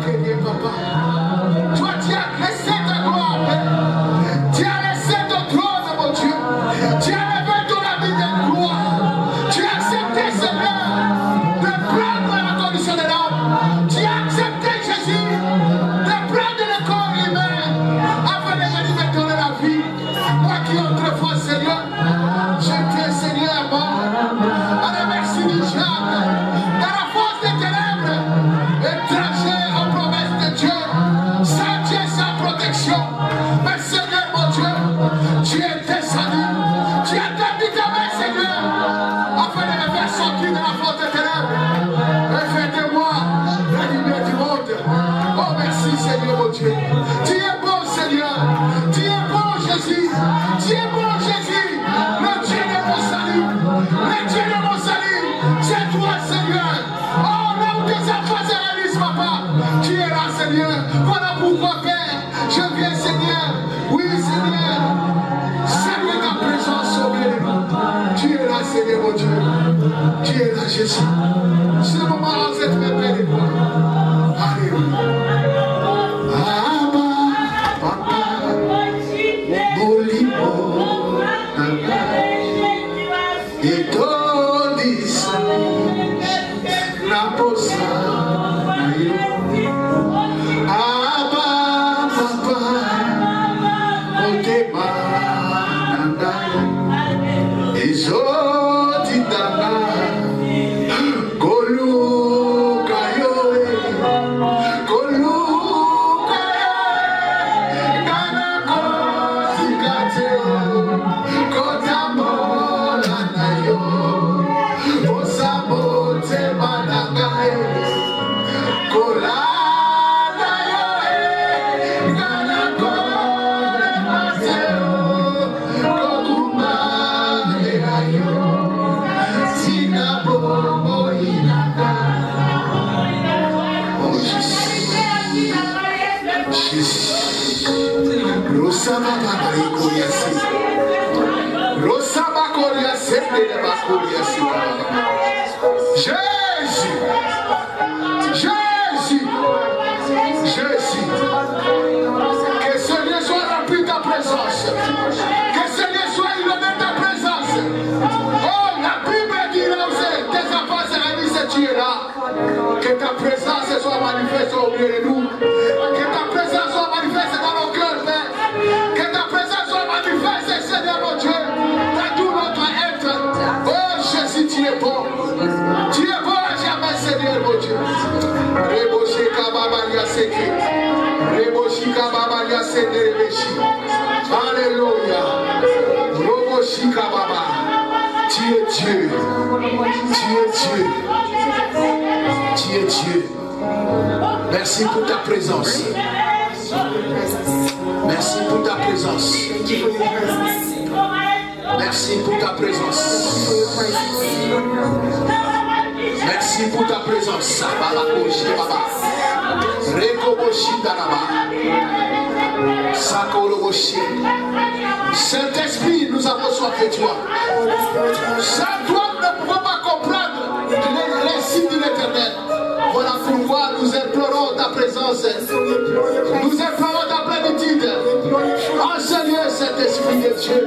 béni, papa. Toi, tu as laissé ta gloire, Père. Tu as laissé ton trône, mon Dieu. Tu as levé ton habit de gloire. Tu as accepté, Seigneur, de prendre la condition de l'homme. Tu as accepté, Jésus, de prendre le corps humain afin de venir me donner la vie. Moi qui autrefois, Seigneur, j'étais, Seigneur, mort. À la merci du diable, dans la force des ténèbres, étranger aux promesses de Dieu, sans Dieu, sans protection. Mais Seigneur, mon Dieu, tu es descendu, tu as tendu ta main, Seigneur, afin de me faire sortir de la force des ténèbres et faire de moi la lumière du monde. Oh, merci, Seigneur, mon Dieu. Tu es bon, Seigneur. Tu es bon, Jésus. Tu es bon, Jésus. Le Dieu de mon salut. Le Dieu de mon salut. C'est toi, Seigneur. Oh, là où tes enfants se réalisent, papa. Tu es là, Seigneur. Voilà pourquoi, Père, je viens, Seigneur. Oui, Seigneur. Saluer ta présence au milieu de nous. Tu es là, Seigneur, mon Dieu. Tu es là, Jésus. C'est le moment où cette main de moi. Alléluia. Jésus, Jésus, Jésus, que ce lieu soit rempli de ta présence, que ce lieu soit inondé de ta présence. Oh, la Bible dit que tes enfants se réunissent et tu es là. Que ta présence soit manifeste au milieu de nous, que ta présence soit manifeste dans nos cœurs, Père, que ta présence soit manifeste, Seigneur mon Dieu, dans tout notre être. Oh Jésus, tu es bon. Tu es bon à jamais, Seigneur mon Dieu. Reboshika Babalia Seke. Reboshika Babalia Seke. Alléluia. Roboshika Baba. Tu es Dieu. Tu es Dieu. Tu es Dieu. Merci pour ta présence. Merci pour ta présence. Merci pour ta présence. Merci pour ta présence. Saint-Esprit, nous avons soif de toi. Sans toi, nous ne pouvons pas comprendre les signes de l'Éternel. Voilà pourquoi nous implorons ta présence. Nous implorons ta plénitude. Enseigne cet esprit de Dieu.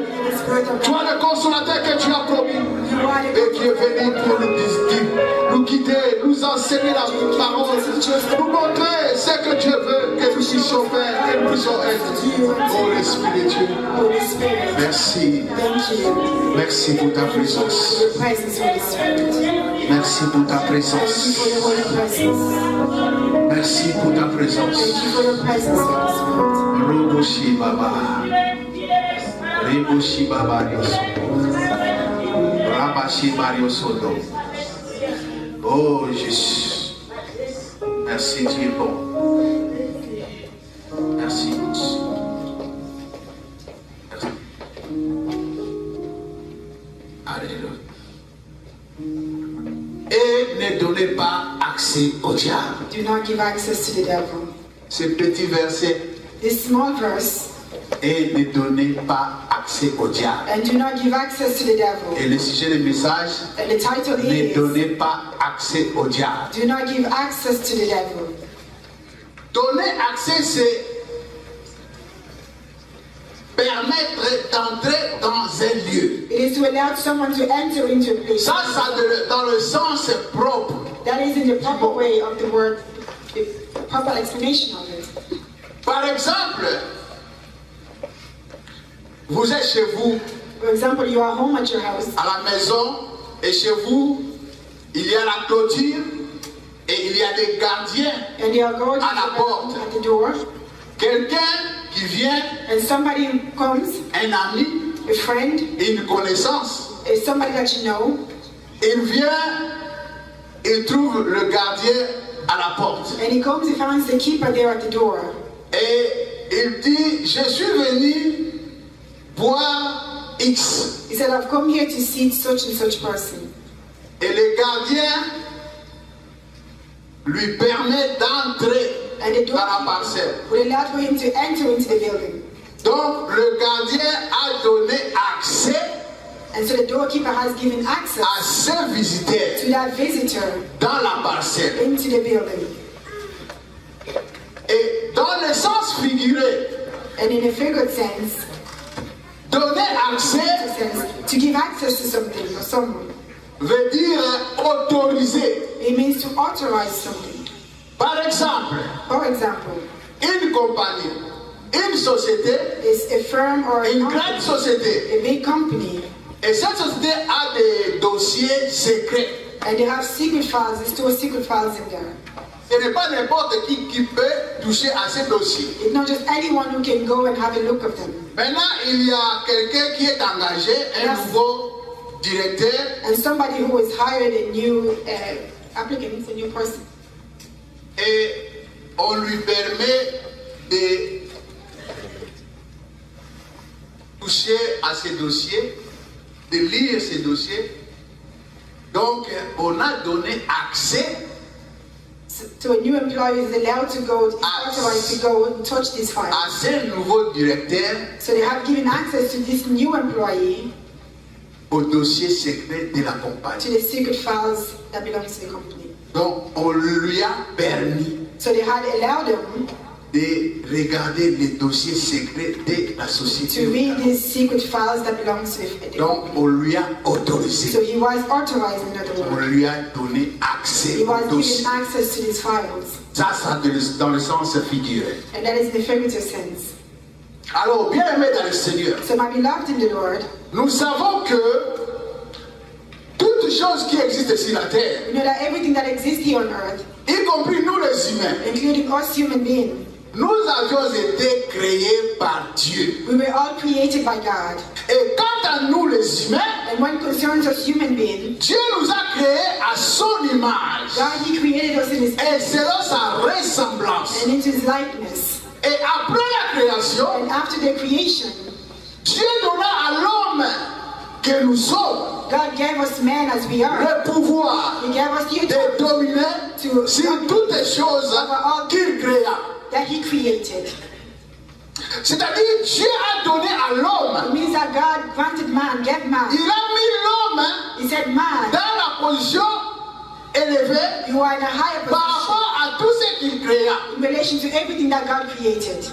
Toi le consolateur que tu as promis et qui est venu pour nous guider, nous enseigner la parole, nous montrer ce que Dieu veut que nous puissions faire, que nous puissions être. Oh l'Esprit de Dieu, merci. Merci pour ta présence. Merci pour ta présence. Merci pour ta présence. Roboshi Baba. Reboshi Baba Rabashi Mario Sodo. Oh Jésus. Merci, tu es bon. Merci. Alléluia. Et ne donnez pas accès au diable. Do not give access to the devil. Ce petit verset. This small verse. Et ne donnez pas accès au diable. And do not give access to the devil. Et le sujet du message. And the title ne is. donnez pas accès au diable. Do not give access to the devil. Donner accès, c'est permettre d'entrer dans un lieu. It is to allow someone to enter into a place. Ça dans le sens propre. That is in the proper way of the word, the proper explanation of it. Par exemple, vous êtes chez vous, For example, you are home at your house, à la maison, et chez vous, il y a la clôture et il y a des gardiens. and they are going À la porte. at the door, Quelqu'un qui vient, and somebody comes, un ami, a friend, une connaissance, somebody that you know, il vient, il trouve le gardien à la porte. and he comes, he finds the keeper there at the door, Et il dit, je suis venu voir X. he said, I've come here to see such and such person. Et le gardien lui permet d'entrer And the dans la doorkeeper parcelle. will allow for him to enter into the building. Donc le gardien a donné accès And so the doorkeeper has given access à ce visiteur to that visitor dans la parcelle. into the building. Et dans le sens figuré, And in a figurative sense, donner accès to give access to something or someone, veut dire autoriser. it means to authorize something. Par exemple, For example, une compagnie, une société, is a firm or a une company, grande société. a big company, Et cette société a des dossiers secrets. and they have secret files, they store secret files in there. Ce n'est pas n'importe qui peut toucher à ces dossiers. It's not just anyone who can go and have a look of them. Maintenant, il y a quelqu'un qui est engagé, un Yes. nouveau directeur, And somebody who has hired a new applicant, a new person, et on lui permet de toucher à ces dossiers, de lire ces dossiers. Donc, on a donné accès to a new employee is allowed to go, is authorized to go and touch these files. à ce nouveau directeur So they have given access to this new employee au dossier secret de la to compagnie. the secret files that belong to the company. Donc, on lui a permis So they had allowed them de regarder les dossiers secrets de la société. to read these secret files that belong to the Donc, on lui a autorisé. So he was authorized, in other On words. lui a donné accès He was au dossier. given access to these files. Ça dans le sens figuré. And that is in the figurative sense. Alors, bien aimé dans le Seigneur, So my beloved in the Lord, nous savons que toutes choses qui existent sur la terre, we know that everything that exists here on earth, y compris nous les humains, including us human beings, nous avions été créés par Dieu. we were all created by God. Et quant à nous les humains, And when it concerns us human beings, Dieu nous a créés à son image God, He created us in His et selon sa ressemblance. and into His likeness. Et après la création, And after the creation, Dieu donna à l'homme que nous sommes God gave us man as we are. le pouvoir He gave us the de authority dominer sur toutes les choses qu'il créa. that He created. C'est-à-dire, Dieu a donné à l'homme, It means that God granted man, gave man. il a mis l'homme He said, man, dans la position élevée you are in a higher par position rapport à tout ce qu'il créa. in relation to everything that God created.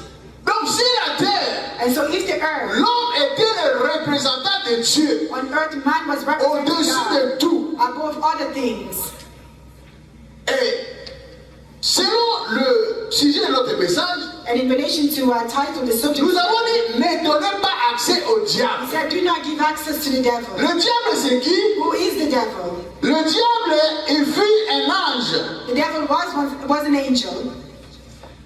Donc, si la terre, And so if the earth, l'homme était le représentant de Dieu on earth, man was representing au-dessus de God tout, above other things. et selon le sujet de notre message, And in relation to our title, the subject, nous avons dit ne donnez pas accès au he diable. said, do not give access to the devil. Le diable, c'est qui? Who is the devil? Le diable, il fut un ange. The devil was an angel.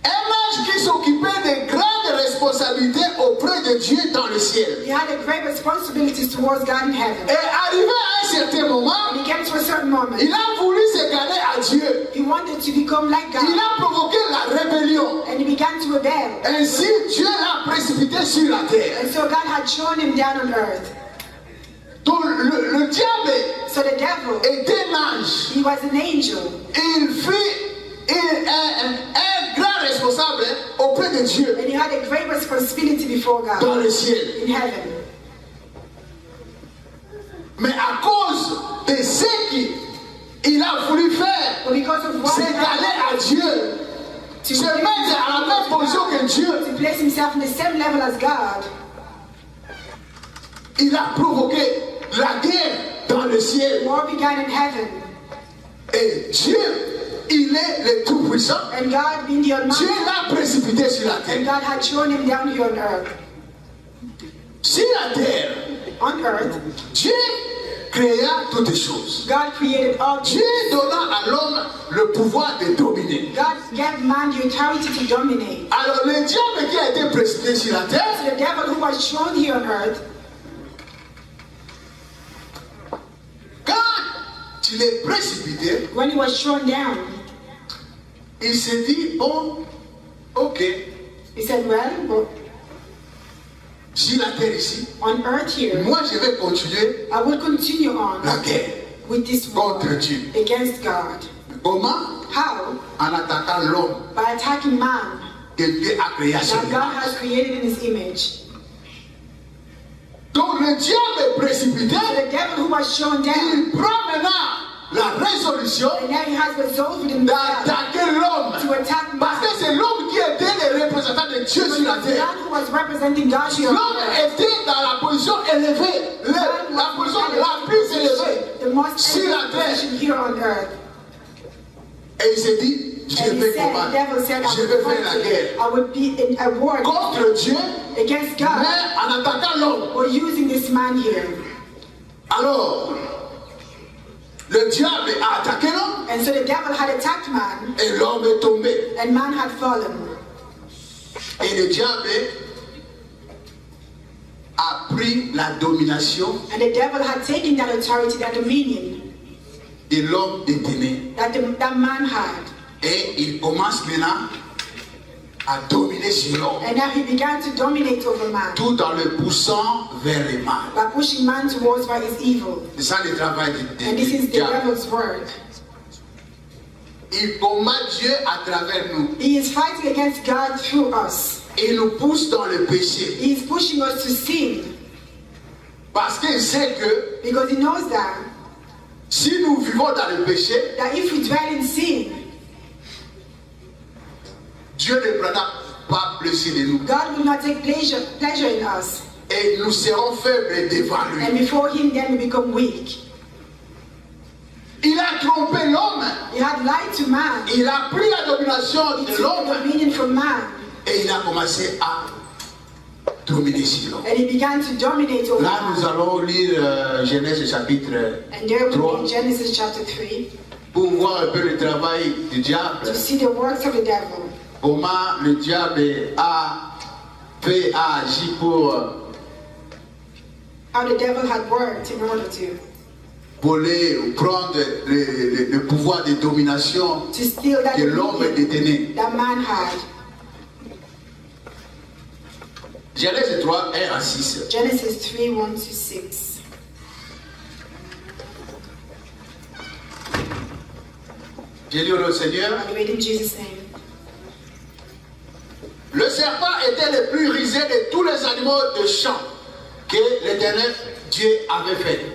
Un ange qui s'occupait de grandes responsabilités auprès de Dieu dans le ciel. He had a great responsibilities towards God in heaven. Et arrivé à un certain moment, When he came to a certain moment, il a voulu s'égarer à Dieu. he wanted to become like Il God. a provoqué la rébellion. And he began to rebel. Ainsi, Dieu l'a précipité sur la terre. And so God had shown him down on earth. Donc, le diable So the devil, est un ange. he was an angel. Il fut un grand responsable auprès de Dieu And he had a great responsibility before dans God le ciel. in heaven. Mais à cause de ce qu'il a voulu faire, But because of what he s'égarer had à Dieu, se mettre à la même position que Dieu, to place himself on the same level as God, il a provoqué la guerre dans le ciel. war began in heaven. Et Dieu, il est le Tout-Puissant. And God being the Dieu Almighty, l'a précipité sur la and terre. God had thrown him down here on earth. Sur la terre, On earth, Dieu créa toutes choses. God created all Dieu things. donna à l'homme le pouvoir de dominer. God gave man the authority to dominate. Alors le diable qui a été précipité sur la terre, So the devil who was thrown here on earth, quand il est précipité, when he was thrown down, il s'est dit, bon, ok, he said, well, sur la terre ici, on earth here, moi je vais continuer I will continue on la guerre with this war contre Dieu. against God. Comment? How? En attaquant l'homme By attacking man que Dieu a créé à son that God image. has created in his image. Donc le diable est précipité, So the devil who was thrown down, il prend maintenant la résolution and now he has resolved in himself d'attaquer l'homme. to attack man. Parce que c'est l'homme qui était le représentant de Dieu sur la The terre. man who was representing God here on L'homme earth, était dans la position élevée, la position la plus élevée the most sur la elevated terre. position here on earth. Et il s'est dit, je And he vais said, the combattre, devil said, je vais faire la guerre I would be in a war contre Dieu, against God mais en attaquant l'homme. for using this man here. Alors, le diable a attaqué l'homme And so the devil had attacked man, et l'homme est tombé. and man had fallen. Et le diable a pris la domination And the devil had taken that authority, that dominion de l'homme détenu. that man had. Et il commence maintenant à dominer sur l'homme, And now he began to dominate over man tout en le poussant vers le mal. by pushing man towards what is evil. C'est ça le travail And this is du the diable. devil's work. Il combat Dieu à travers nous. He is fighting against God through us. Il nous pousse dans le péché. He is pushing us to sin Parce qu'il sait que because he knows that si nous vivons dans le péché, if we dwell in sin, Dieu ne prendra pas plaisir de nous. God will not take pleasure in us. Et nous serons faibles devant lui. And before him then we become weak. Il a trompé l'homme. He had lied to man. Il a pris la domination He de took the l'homme dominion from man. et il a commencé à dominer sur l'homme. And he began to dominate over Là, nous man. allons lire Genèse chapitre And there we 3 read Genesis chapter 3 pour voir un peu le travail du diable. to see the works of the devil. Comment le diable a agi pour How the devil had worked in order to voler ou prendre le pouvoir de domination steal that que l'homme dominion détenait. that man had. Genèse 3, 1 à 6. Genesis 3, 1 to 6. J'ai lu au Seigneur. I read in Jesus' name. Le serpent était le plus rusé de tous les animaux de champ que l'Éternel Dieu avait fait.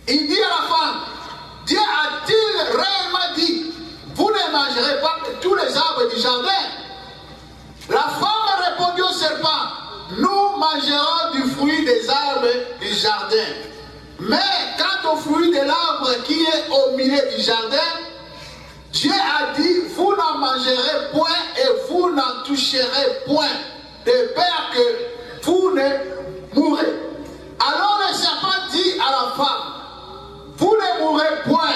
Il dit à la femme, Dieu a-t-il réellement dit, vous ne mangerez pas de tous les arbres du jardin? La femme répondit au serpent, nous mangerons du fruit des arbres du jardin. Mais quant au fruit de l'arbre qui est au milieu du jardin, Dieu a dit, vous n'en mangerez point et vous n'en toucherez point, de peur que vous ne mourrez. Alors le serpent dit à la femme, vous ne mourrez point,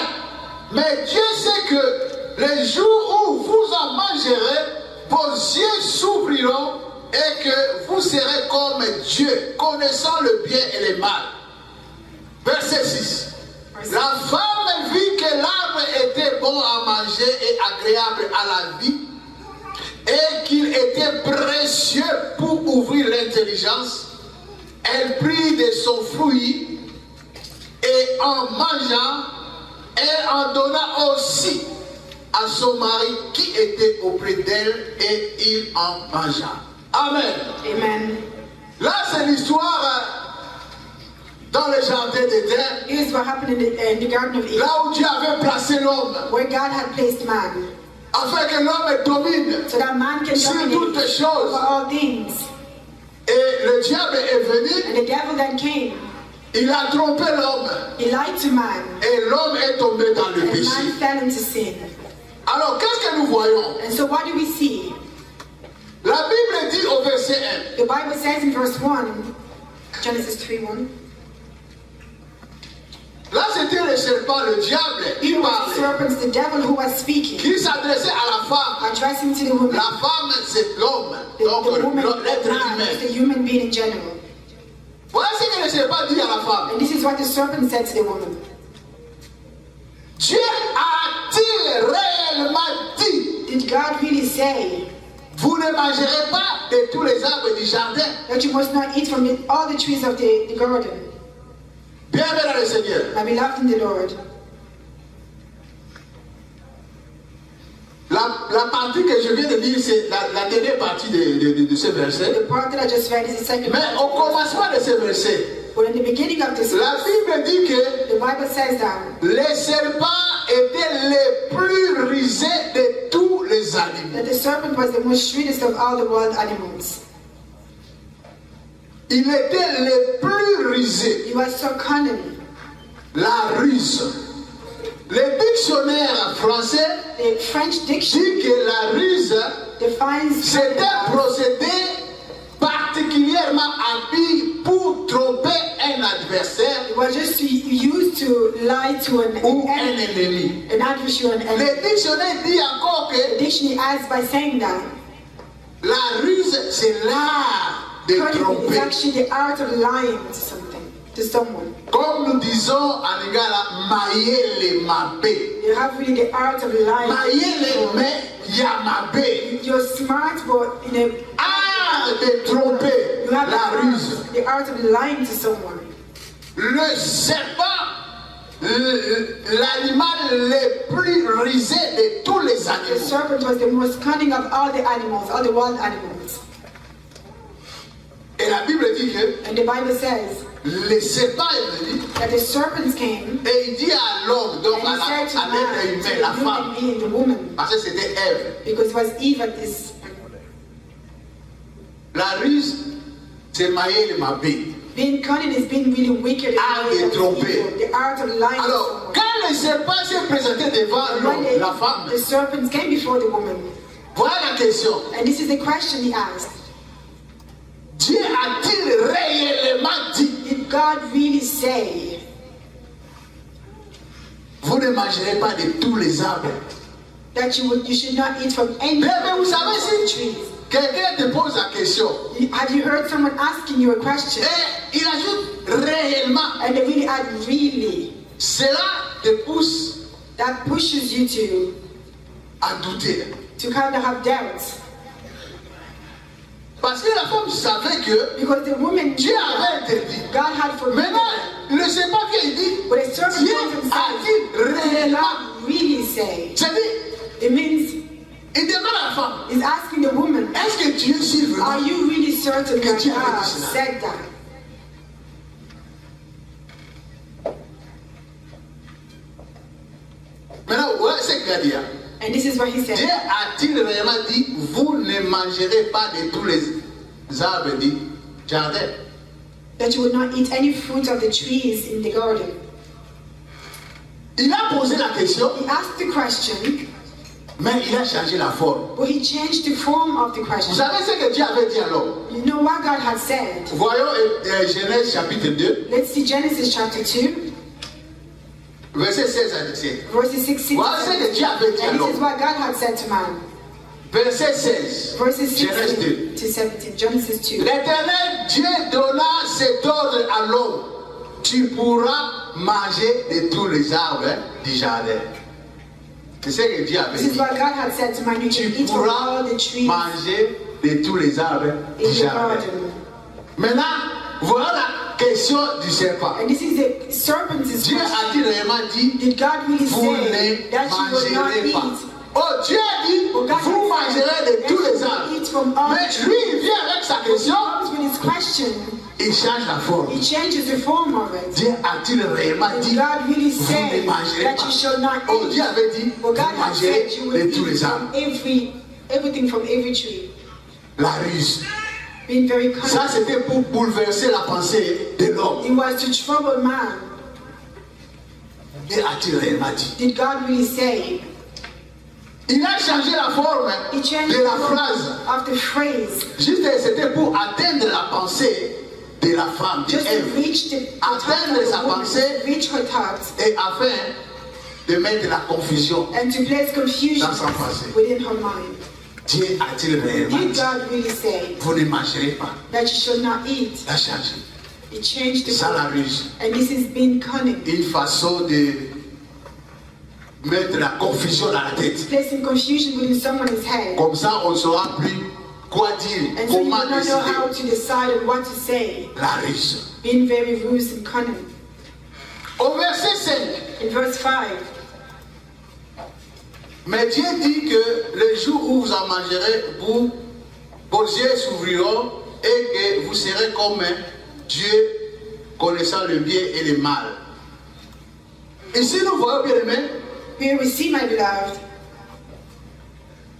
mais Dieu sait que les jours où vous en mangerez, vos yeux s'ouvriront et que vous serez comme Dieu, connaissant le bien et le mal. Verset 6. La femme vit que l'arbre était bon à manger et agréable à la vie, et qu'il était précieux pour ouvrir l'intelligence. Elle prit de son fruit, et en mangeant, elle en donna aussi à son mari qui était auprès d'elle, et il en mangea. Amen. Amen. Là, c'est l'histoire dans le jardin d'Éden, Here's what happened in the Garden of Eden, là où Dieu avait placé l'homme. where God had placed man. afin que l'homme domine so that man can sur toutes dominate choses. over all things. Et le diable est venu, And the devil then came. il a trompé l'homme He lied to man, et l'homme est tombé dans le and péché. man fell into sin. Alors qu'est-ce que nous voyons? And so what do we see? La Bible dit au verset 1, The Bible says in verse 1, Genesis 3:1, là c'était le serpent, le diable, it qui was the parlait, serpents, the devil who was speaking, qui s'adressait à la femme. addressing to the woman. La femme c'est l'homme, The donc woman, l'être the man, humain. the human being in general. Voilà ce que le serpent dit à la femme. And this is what the serpent said to the woman. Dieu a-t-il réellement dit, Did God really say vous ne mangerez pas de tous les arbres du jardin? that you must not eat from all the trees of the garden? Bienvenue dans le Seigneur. My beloved in the Lord. La partie que je viens de dire, c'est la dernière partie de ce verset. The part that I just read is the second Mais au part. commencement de ce verset, But in the beginning of this la verse, Bible dit que the Bible says that les serpents étaient les plus rusés de tous les animaux. the serpent was the most shrewdest of all the wild animals. Il était le plus rusé. He was so cunning. La ruse. Le dictionnaire français The French dictionary dit que la ruse, defines c'est cunning un as procédé particulièrement habile pour tromper un adversaire it was just used to lie to an ou un enemy, ennemi. an adversary or an enemy. Le dictionnaire dit encore The que dictionary adds by saying that la ruse, c'est l'art de cunning is tromper. actually the art of lying to something, to someone. Comme nous disons en lingala, maïele mabe. You have really the art of lying. Maïele me yamabe. You're smart, but in a Art de tromper, you have la ruse. the art of lying to someone. Le serpent, l'animal le plus rusé de tous les The animaux. serpent was the most cunning of all the animals, all the wild animals. Et la Bible dit que And the Bible says le serpent est venu that the serpents came et il dit à l'homme, donc and à he said to l'être man, humain, to la the femme, human being, the woman, parce que c'était Ève. because it was Eve at this. La ruse, c'est maïele mabe. Being cunning is being really wicked. in Art the way de that is tromper. evil, the art of lying to Alors, someone. quand le serpent s'est présenté devant And l'homme, when la femme, the serpents came before the woman, voilà la question. and this is the question he asked: Dieu a-t-il réellement dit, did God really say vous ne mangerez pas de tous les arbres? that you should not eat from any Mais vous savez, of the si trees? quelqu'un te pose la question, Have you heard someone asking you a question? et il ajoute réellement, And they really add really. cela te pousse That pushes you à douter. to kind of have doubts. Parce que la femme savait que Because the woman Dieu avait interdit. God had forbidden. Maintenant, le serpent vient et dit, But the serpent Dieu comes and a-t-il says, did réellement? God really say? C'est-à-dire, It means il demande à la femme, he's asking the woman, est-ce que Dieu dit vraiment? are you really certain that Dieu avait God dit cela? said that? Maintenant, voilà ce qu'il a dit. And this is what he Dieu said. a-t-il réellement dit, vous ne mangerez pas de tous les arbres du jardin? That you would not eat any fruit of the trees in the garden. Il a posé la question, He asked the question, mais il a changé la forme. but he changed the form of the Vous question. savez ce que Dieu avait dit alors? You know what God had said? Voyons Genèse chapitre 2, Let's see Genesis chapter 2, verset 16 à 17. verses 16 Voilà ce que Dieu avait dit And this alors. is what God had said to man. Verset 16, Verses Genèse 2. 16 to 17, Genesis 2. L'Éternel Dieu donna cet ordre à l'homme. Tu pourras manger de tous les arbres du jardin. C'est ce que Dieu avait This is dit. what God had said to man. You Tu can eat from pourras all the trees manger de tous les arbres du in the jardin. garden. Maintenant, voilà la question du serpent. And this is the serpent's Dieu question. a-t-il réellement dit, Did God really vous say ne that you would not mangerez pas? eat? Oh, Dieu a dit, But God vous had said mangerez de that tous you les would arbres. eat from all Mais the lui, trees. il vient avec sa He question. comes with his question. il change la forme. He changes the form of it. Dieu a-t-il réellement Did dit, God really vous say ne mangerez that pas? you shall not Oh, eat? Dieu avait dit, Well, vous God had mangerez said you will de tous eat les arbres. from everything from every tree. La ruse. Being very Ça, cunning. c'était pour bouleverser la pensée de l'homme. It was to trouble man. Dieu a-t-il réellement dit? Did God really say? Il a changé la forme He changed de the la form phrase. of the phrase. Juste, c'était pour atteindre la pensée de la femme, de Just to Ève, reach the thoughts atteindre of sa the woman, pensée reach her thoughts, et afin de mettre la confusion. and to place confusion Dans son passé. within her mind. Dieu a-t-il réellement Did dit? God really say Vous ne mangerez pas. that you shall not eat? Il a changé. He changed the Ça la form. ruse. And this is being cunning, Une façon de mettre la confusion dans la tête. placing confusion within someone's head. Comme ça, on ne saura plus quoi dire, And so you comment do not know how décider. to decide on what to say. La ruse. Being very ruse and cunning. Au verset 5, In verse 5, mais Dieu dit que le jour où vous en mangerez, vos yeux s'ouvriront et que vous serez comme Dieu, connaissant le bien et le mal. Ici, nous voyons bien aimé, here we see, my beloved,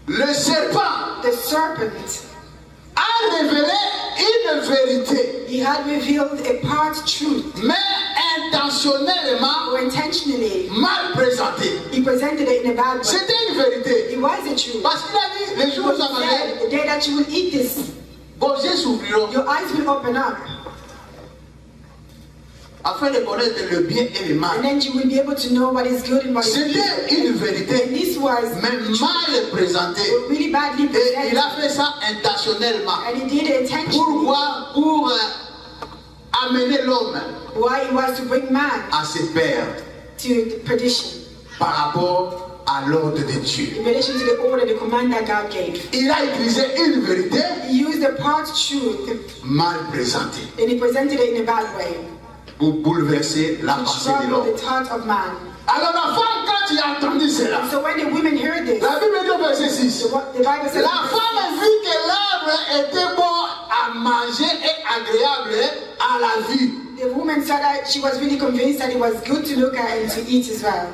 le serpent the serpent. a révélé une vérité, He had revealed a part truth, mais intentionnellement or intentionally, mal présentée. he presented it in a bad way. C'était une vérité. It was a truth. Parce qu'il a dit, le jour où vous en He mangerez, said, the day that you will eat this, vos yeux s'ouvriront your eyes will open up, afin de connaître le bien et le and mal. then you will be able to know what is good and what is C'était evil. une And vérité, this was mais mal présentée. really badly Et il presented, a fait ça intentionnellement. and he did it intentionally. Pourquoi? Pour amener l'homme Why? It was to bring man à se perdre to perdition par rapport à l'ordre de Dieu. in relation to the order, the command that God gave. Il a utilisé une vérité He used the part truth mal présentée and he presented it in a bad way pour bouleverser la to pensée de trouble l'homme. the thought of man. Alors la femme, quand il a entendu cela, So when the women heard this, la Bible dit au verset 6, the Bible says, la femme vit que l'arbre était bon à manger et agréable à la vue. the woman said that she was really convinced that it was good to look at and to eat as well.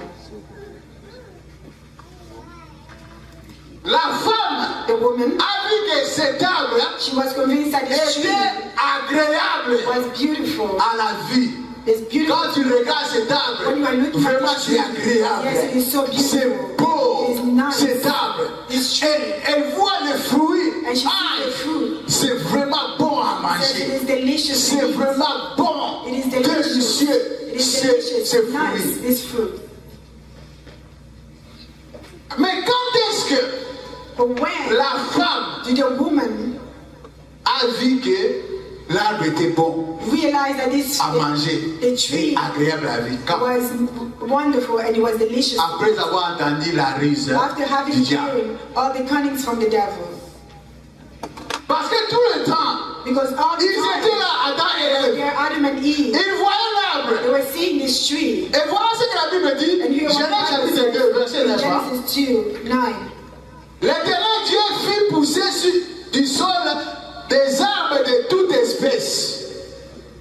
La femme The woman, a vu que cet arbre she was convinced that this tree était agréable was beautiful. à la vue. It's beautiful. Quand tu regardes cet arbre, When you are looking at vraiment this c'est tree, agréable. yes, it is so C'est beautiful. beau, It is nice. cet arbre. This tree. Elle voit le fruit. And she Ah, sees the fruit. c'est vraiment bon à Says it manger. is delicious. C'est to eat. vraiment bon, It is delicious. délicieux, It is delicious. ces Nice, fruits. this fruit. Mais quand est-ce que But when la femme did the woman a vu que l'arbre était bon realize that this à manger the et tree agréable à la vue? Quand? was wonderful and it was delicious? Après avoir entendu la ruse After du having diable. hearing all the cunnings from the devil. Parce que tout le temps, Because all the ils étaient time, là, Adam et Ève. there Adam and Eve, Ils voyaient l'arbre. they were seeing this tree. Et voilà ce que la Bible dit, And here what Genèse the Bible chapitre 2, says verset in 9. Genesis 2:9. L'Éternel Dieu fit pousser du sol des arbres de toute espèce,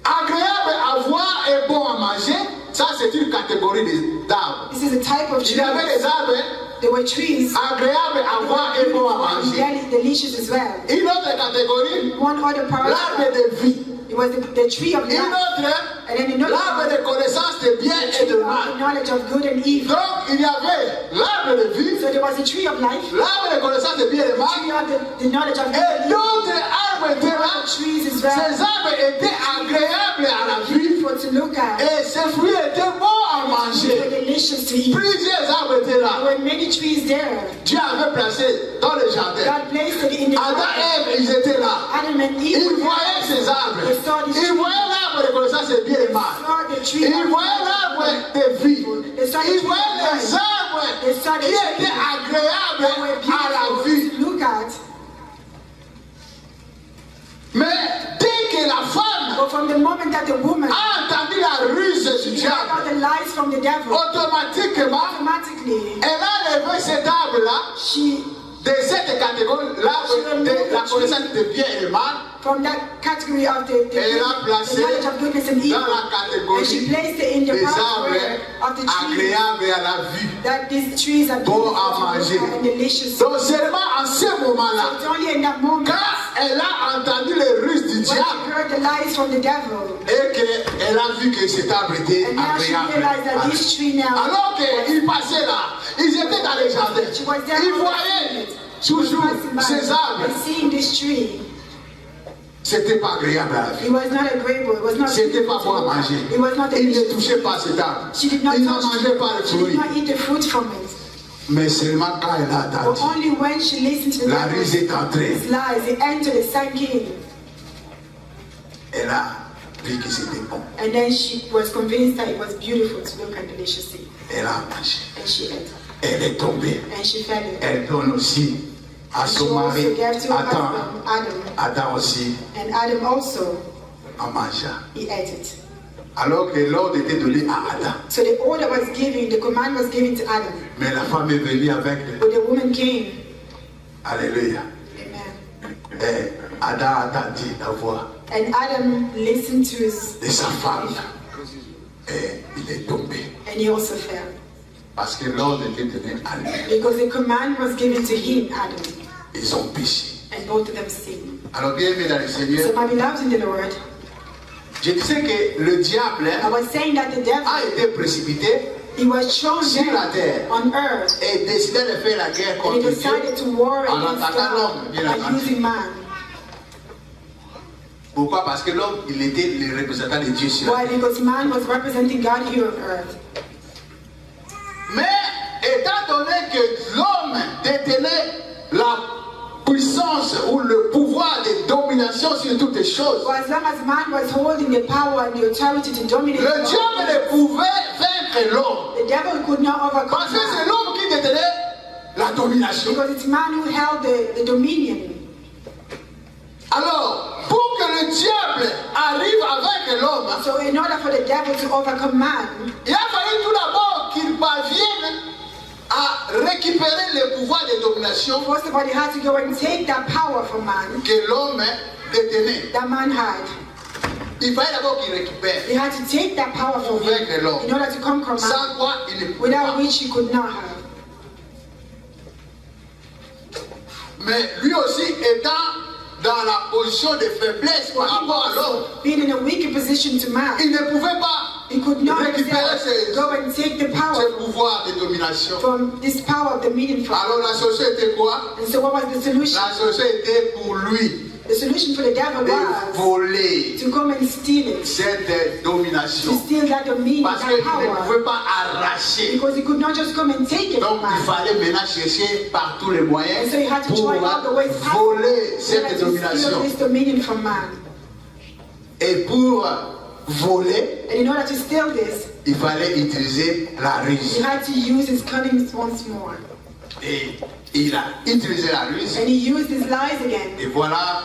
agréables à voir et bons à manger. Ça, c'est une catégorie d'arbres. This is a type of Il tree. y avait des arbres There were trees agréables à voir et bons à and manger. very delicious as well. Une autre catégorie, One other part, l'arbre de vie. it was the tree of Une life. autre, And then another l'arbre de connaissance de bien et de tree of mal. the knowledge of good and evil. Donc, il y avait l'arbre de vie, So there was a tree of life, l'arbre de connaissance de bien et de mal, tree of the knowledge of good et and evil. d'autres arbres étaient là. Trees as well. Ces arbres étaient agréables à la vue Beautiful to look at. et ces fruits étaient bons à They were manger. delicious to eat. Plusieurs arbres étaient There là. were many trees there. Dieu avait placé dans le jardin. God placed it in the Adam garden. et Ève, ils étaient là. Adam and Eve Ils were voyaient there. ces arbres. They saw this Ils tree. voyaient l'arbre de connaissance de bien et They mal. saw the tree Ils of voyaient l'arbre de vie. They saw the Ils tree voyaient of les life. arbres They saw the qui tree étaient agréables They were à la vue. beautiful to look at. Mais dès que la femme But from the moment that the woman a entendu la ruse du heard diable, all the lies from the devil, automatiquement, automatically elle a levé cet arbre-là she de cette catégorie, l'arbre de la connaissance de bien et de mal, from that category of the elle a placé knowledge of goodness and evil, dans la and she catégorie placed it in the des pathway arbres of the trees, agréables à la vue, that these trees are bon beautiful à manger. and delicious. Donc seulement en ce So moment-là, it's only in that moment quand elle a entendu les ruses du when she diable heard the lies from the devil, et qu'elle a vu que cet arbre était and now she agréable. realized that this tree now, Alors qu'ils passaient là, ils étaient dans les jardins, she was there ils all voyaient she was toujours passing by ces arbres. and seeing this tree. C'était pas agréable à la vue. It was not agreeable. It was not. C'était pas bon à manger. It was not Il ne delicious. touchait pas cet arbre. She did not Il ne touch mangeait pas le it. She did fruit. not eat the fruit from it. Mais seulement quand elle a But attendu, only when she listened to the la ruse devil's est entrée. lies, it entered, it sank in. Elle a vu que c'était bon. And then she was convinced that it was beautiful to look and delicious to eat. Elle a mangé. And she ate. Elle est tombée. And she fell in. Elle donne aussi à She son mari. also gave to her Adam. husband, Adam. Adam aussi And Adam also, en mangea. he ate it. Alors que l'ordre était donné à Adam. So the order was given, the command was given to Adam. Mais la femme est venue avec. But the woman came. Alléluia. Amen. Et Adam a entendu la voix And Adam listened to his, de sa femme. Et il est tombé. and he also fell. Parce que l'ordre était donné à lui. Because the command was given to him, Adam. Ils ont péché. And both of them sinned. Alors bien aimé dans le Seigneur, So my beloved in the Lord, je disais que le diable I was saying that the devil, a été précipité he was shown sur la down terre on earth. et décidé de faire la guerre And he contre Dieu decided to war en against attaquant l'homme, God bien by entendu. using man. Pourquoi? Parce que l'homme, il était le représentant de Dieu sur la Why? terre. Because man was representing God here on earth. Mais étant donné que l'homme détenait la puissance ou le pouvoir de domination sur toutes les choses, For as long as man was holding the power and the authority to dominate le the diable world, ne pouvait vaincre l'homme. the devil could not overcome Parce que c'est man. l'homme qui détenait la domination. Because it's man who held the dominion. Alors, pour que le diable arrive à vaincre l'homme, So in order for the devil to overcome man, il a fallu tout d'abord qu'il parvienne à récupérer le pouvoir de domination first of all, he had to go and take that power from man que l'homme détenait. that man had. Il fallait d'abord qu'il récupère. He had to take that power from Pour vaincre him l'homme. in order to conquer man, Sans quoi il ne pouvait without pas. which he could not have. Mais lui aussi étant dans la position de faiblesse par rapport à l'homme, Being in a weaker position to man, il ne pouvait pas he could not récupérer himself go and take the ce power pouvoir de domination. from this power of dominion from. Alors la solution était quoi? And so what was the solution? La solution était pour lui The solution for the devil de was voler to come and steal it, cette to domination. steal that dominion, Parce that qu'il ne power, pouvait pas arracher. because he could not just come and take it Donc from il man. fallait maintenant chercher par tous les moyens And so he had to pour try all the ways possible voler in cette order to steal domination. this dominion from man. Et pour voler, And in order to steal this, il fallait utiliser la he ruse. had to use his cunning once more. Et il a utilisé la ruse. And he used his lies again. Et voilà,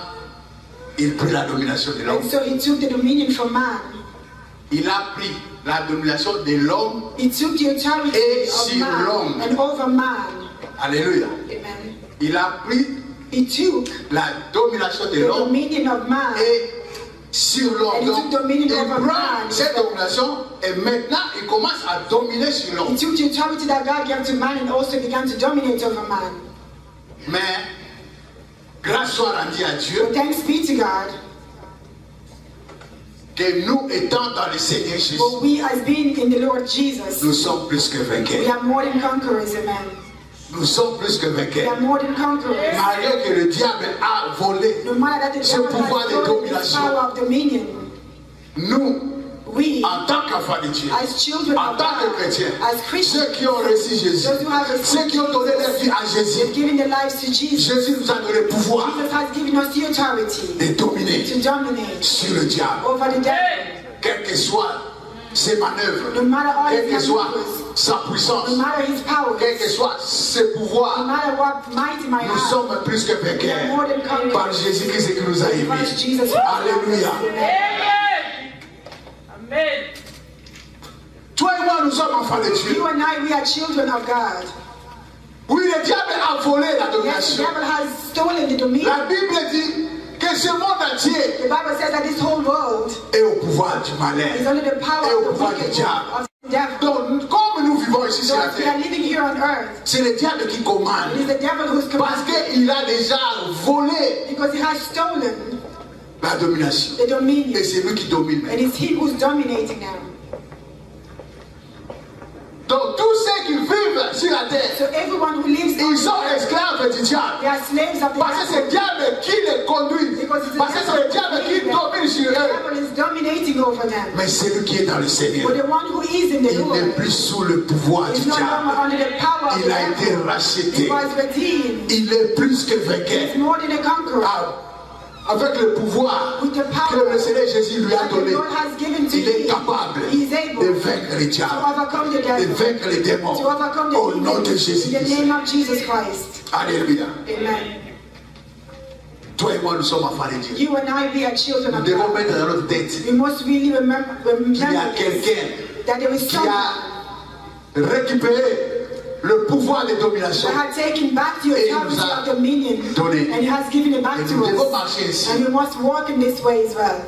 il prit la domination de l'homme. And so he took the dominion from man. Il a pris la domination de l'homme. He took the authority Et of sur man l'homme. and over man. Alléluia. Amen. Il a pris He took la domination de the l'homme dominion of man. et sur l'homme. And he Donc, took dominion il over prend man. cette domination et maintenant il commence à dominer sur He l'homme. took the authority that God gave to man and also began to dominate over man. Mais grâce soit rendue à Dieu But thanks be to God, que nous étant dans le Seigneur Jésus, for we as being in the Lord Jesus, nous sommes plus que we vainqueurs. are more than conquerors, amen. Nous sommes plus que We vainqueurs. are more than conquerors. Malgré que le diable a volé, No matter that the Ce devil pouvoir has de stolen this domination. power of dominion, nous, we, en tant qu'enfants de Dieu, as children en of tant que God, chrétiens, as Christians, ceux qui ont reçu Jésus, those who have ceux received qui ont donné leur vie à they've Jésus, given their lives to Jesus. Jésus nous a donné le pouvoir Jesus has given us the authority de dominer to dominate sur le diable, over the devil. quelles que soient ses manœuvres, No matter all quelle his que soit maneuvers, sa puissance, no matter his power, quel que soit ses no pouvoirs, matter what might he might nous have, sommes plus que we are more vainqueurs than conquerors. par Jésus-Christ qui nous a Christ aimés. Jesus. Alléluia. Amen. Toi et moi, nous sommes enfants de Dieu. You and I, we are children of God. Oui, le diable a volé la Yes, the domination. devil has stolen the dominion. La Bible dit que ce monde entier The Bible says that this whole world est au pouvoir du malin. is under the power Et au of the pouvoir du wicked diable. one, of the devil. Donc, comme nous vivons ici So sur la as we are terre, living here on earth, c'est le diable qui commande. it is the devil who's Parce commanding, qu'il a déjà volé because he has stolen la domination. the dominion. Et c'est lui qui domine And maintenant. it's him who's dominating now. Donc, tous ceux qui vivent sur la terre, So everyone who lives on ils sont earth, esclaves du diable. they are slaves of the Parce que c'est le devil. diable qui les conduit. Parce que c'est le diable qui domine sur The eux. devil is dominating over them. Mais celui qui est dans le Seigneur, But the one who is in the il n'est Lord plus sous le pouvoir du is no longer diable. under the power of Il a the été devil. He racheté. was redeemed. Il est plus que He is vainqueur. more than a conqueror. Avec le pouvoir With the que power le Seigneur Jésus lui a that the donné, Lord has given to il est him, capable he is able de vaincre le to diable, overcome the de devil, vaincre les démons. to overcome the Au nom de demons, Jésus in the Christ. name of Jesus Christ. Alléluia. Amen. Toi et moi, nous sommes enfants de Dieu. You and I, we are children Nous of devons God. mettre dans notre tête We must really remember qu'il y a this, quelqu'un that there is qui someone a récupéré le pouvoir de domination. that had taken back the Et il authority nous a of dominion, donné. and he has given it back Et to nous devons us. marcher ainsi. And we must walk in this way as well.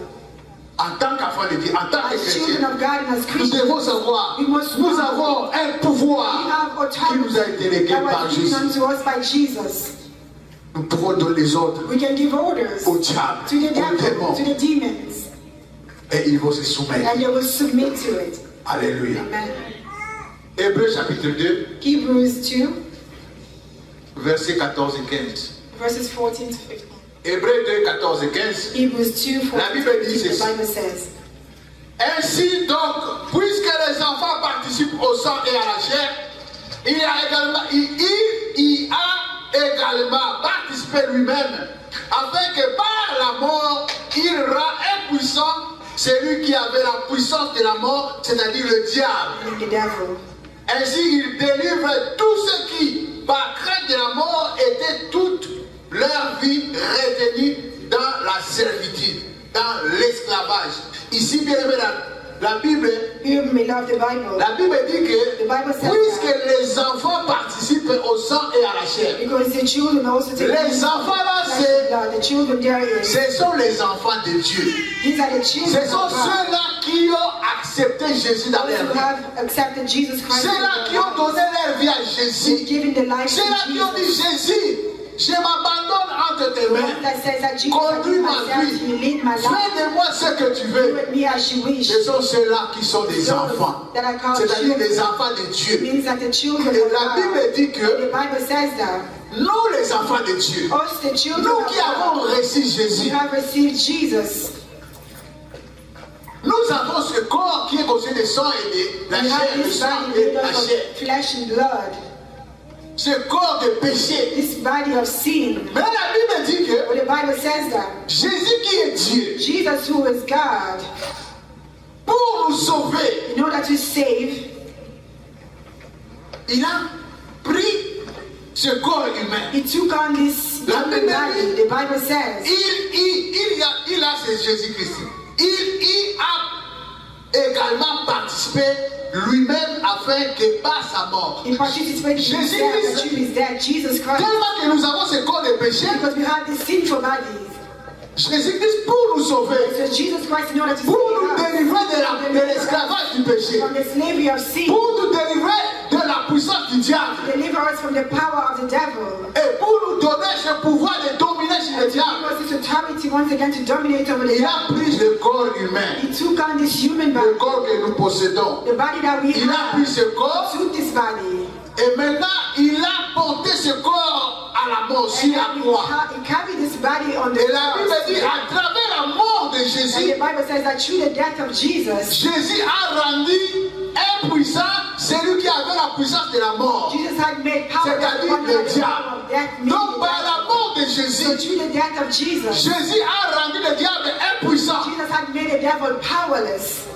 En tant qu'enfants de Dieu, en tant que As children chrétiens, of God and as nous Christians, devons savoir, we must nous know avons un we pouvoir have qui nous a été légué authority that par was given Jésus. unto us by Jesus. Nous pouvons donner les ordres We can give orders au diable, to the aux devil, démons, to the demons, et ils vont se soumettre. and they will submit to it. Alléluia. Amen. Hébreux chapitre 2, Hebrews 2, versets 14 et 15. verses 14 to 15. Hébreux 2, 14 et 15. Hebrews 2, 14 La Bible to dit 15, the ceci. Bible says, Ainsi donc, puisque les enfants participent au sang et à la chair, il y a également participé lui-même, afin que par la mort, il rend impuissant celui qui avait la puissance de la mort, c'est-à-dire le diable. the devil. Ainsi, il délivre tous ceux qui, par crainte de la mort, étaient toute leur vie retenus dans la servitude, dans l'esclavage. Ici, bien aimé, la Bible, You may love the Bible. la Bible dit The Bible que says puisque les enfants participent au sang et à la chair, Because the children also take les enfants là, the children there is. ce sont les enfants de Dieu. These are the children Ce sont of God. ceux-là qui ont accepté Jésus dans Those leur who vie. have accepted Jesus Christ. Ceux-là qui ont donné leur vie à Jésus. given the life Ceux-là to qui ont dit Jesus. Jésus, je m'abandonne entre tes The one mains. that says that Jesus, I Conduis give ma myself to you, vie. lead my life. Fais de moi ce que tu Do veux. with me as you wish. Ce sont ceux-là qui sont des Those enfants. that are called C'est-à-dire children. des enfants de Dieu. Means that the children Et of la God. Bible dit que The Bible says that nous, les enfants de Dieu, us, the children nous of qui avons God, reçu we Jésus, have received Jesus. nous avons ce corps qui est constitué de sang et de la We chair, have de this sang body et de made la up chair. of flesh and blood. Ce corps de péché. This body of sin. Mais la Bible dit que But the Bible says that Jésus qui est Dieu, Jesus, who is God, pour nous sauver, in order to save, il a pris ce corps humain. he took on this La human Bible body. dit- The Bible says Il a c'est Jésus-Christ. Il a également participé lui-même afin que par sa mort. he participated in his Jésus death, Christ- that through his death, Jesus Christ, Tellement que nous avons ce corps de péché, because we have these sinful bodies. Jésus-Christ pour nous sauver, So Jesus Christ, in order to pour nous save us délivrer de l'esclavage du péché, from the slavery of sin, pour nous délivrer de la puissance du diable, deliver us from the power of the devil, et pour nous donner ce pouvoir de dominer sur le and to give diable, us this authority once again to dominate over the il devil. a pris le corps humain, He took on this human le body, corps que nous possédons. the body that we Il a pris have, ce corps took this body, et maintenant il a porté ce corps à la mort sur and la then croix. he carried this body on the Et la Bible cross. dit à travers la mort de And Jésus, the Bible says that through the death of Jesus, Jésus a rendu impuissant celui qui avait la puissance de la mort. Jesus had made power that C'est-à-dire one le had the diable. power of death. made Donc the par la devil. mort de So Jésus, through the death of Jesus, Jésus a rendu le diable impuissant. Jesus had made the devil powerless.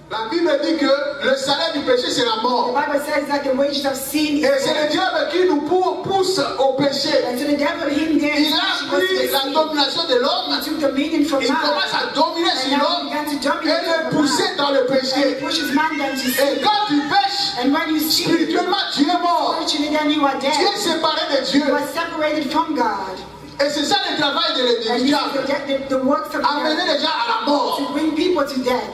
La Bible dit que le salaire du péché c'est la The mort. Bible says that the wages of sin is Et c'est le death. diable qui nous pousse au péché. And so the devil, him there, Il a pris la domination de l'homme. took dominion from Il man. commence à dominer And sur now he l'homme began to et dominate le over pousser man. dans le And he péché. pushes man down to sin. Et quand tu pêches, And when you sin, spirituellement tu es mort. spiritually then you are Tu es dead. séparé de Dieu. You are separated from God. Et c'est ça le travail de And this l'édifiant. is the works of Amener God les gens à la mort. to bring people to death.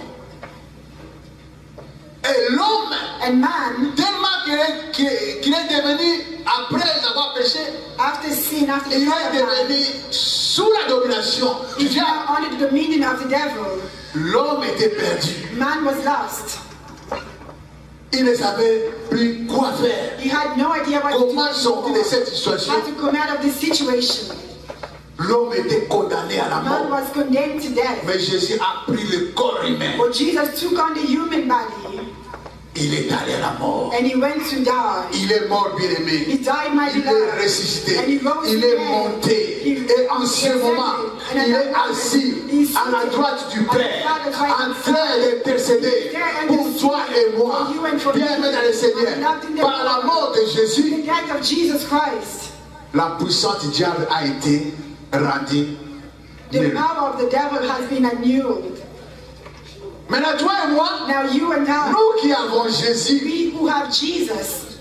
Et l'homme, And man, tellement qu'il est devenu, après avoir péché, after sin, after the il fall est of man, devenu sous la domination du is diable. now under the dominion of the devil. L'homme était perdu. Man was lost. Il ne savait plus quoi faire. He had no idea what to do Comment sortir de anymore. cette situation? How to come out of this situation. L'homme était condamné à la Man mort. was condemned to death. Mais Jésus a pris le corps humain. But Jesus took on the human body Il est allé à la mort. and he went to die. Il est mort, bien aimé. He died, my Il est beloved. ressuscité. And he rose Il est again. monté. He- Et en ce he moment, ascended. And il at est that moment, assis he's à la seated droite du at the Père, Father's right en train d'intercéder pour toi et moi. For you and for me. Bien aimé dans le Seigneur. Par la mort de The Jésus, death of Jesus Christ. la puissance du diable a été rendue The nulle. power of the devil has been annulled. Maintenant, toi et moi, Now you and I, nous qui avons Jésus, we who have Jesus,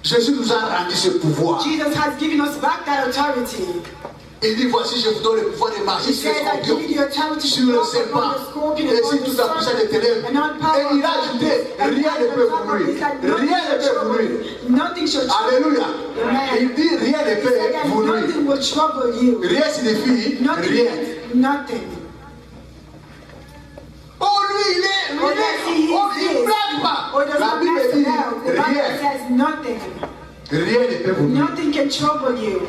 Jésus nous a rendu ce pouvoir. Jesus has given us back that authority. Il dit, voici, je vous donne le pouvoir de marcher He sur les says, I give you the scorpions, authority sur to le walk upon serpent, the scorpion et and sur on the toute la puissance des serpent, ténèbres. and on power Et il a of ajouté, darkness. And rien ne on peut top vous of nuire. this, that Rien ne peut vous nuire. nothing shall trouble you. Alléluia. Amen. Il dit, rien ne He peut said that vous nuire. nothing will trouble you. Rien signifie Nothing rien. means nothing. Oh, lui, Oh, yes, he is oh, il ne this. blague pas. Or does La not Bible mess dit, about. The Bible rien. says nothing. Rien ne peut vous nuire. Nothing can trouble you.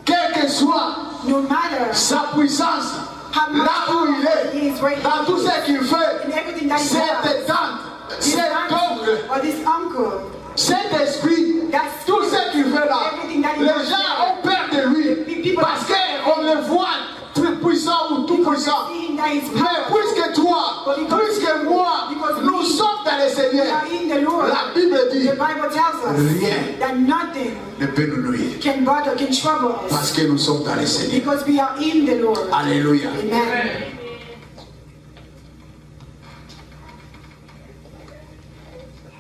Quelle que soit No matter sa puissance, how much là où il he is right est, dans tout ce qu'il in fait, everything that he cette does. tante, His cet auntie oncle, or this uncle, cet esprit, that tout ce qu'il fait là, everything that he les does gens there. ont peur de lui parce qu'on le voit très puissant ou tout puissant. seeing that he's Mais powerful. puisque toi, puisque moi, nous sommes dans le We Seigneur, are in the Lord. la Bible dit, The Bible tells us rien that nothing ne peut nous nuire can bother, can trouble us parce que nous sommes dans le Seigneur. because we are in the Lord. Alléluia. Amen.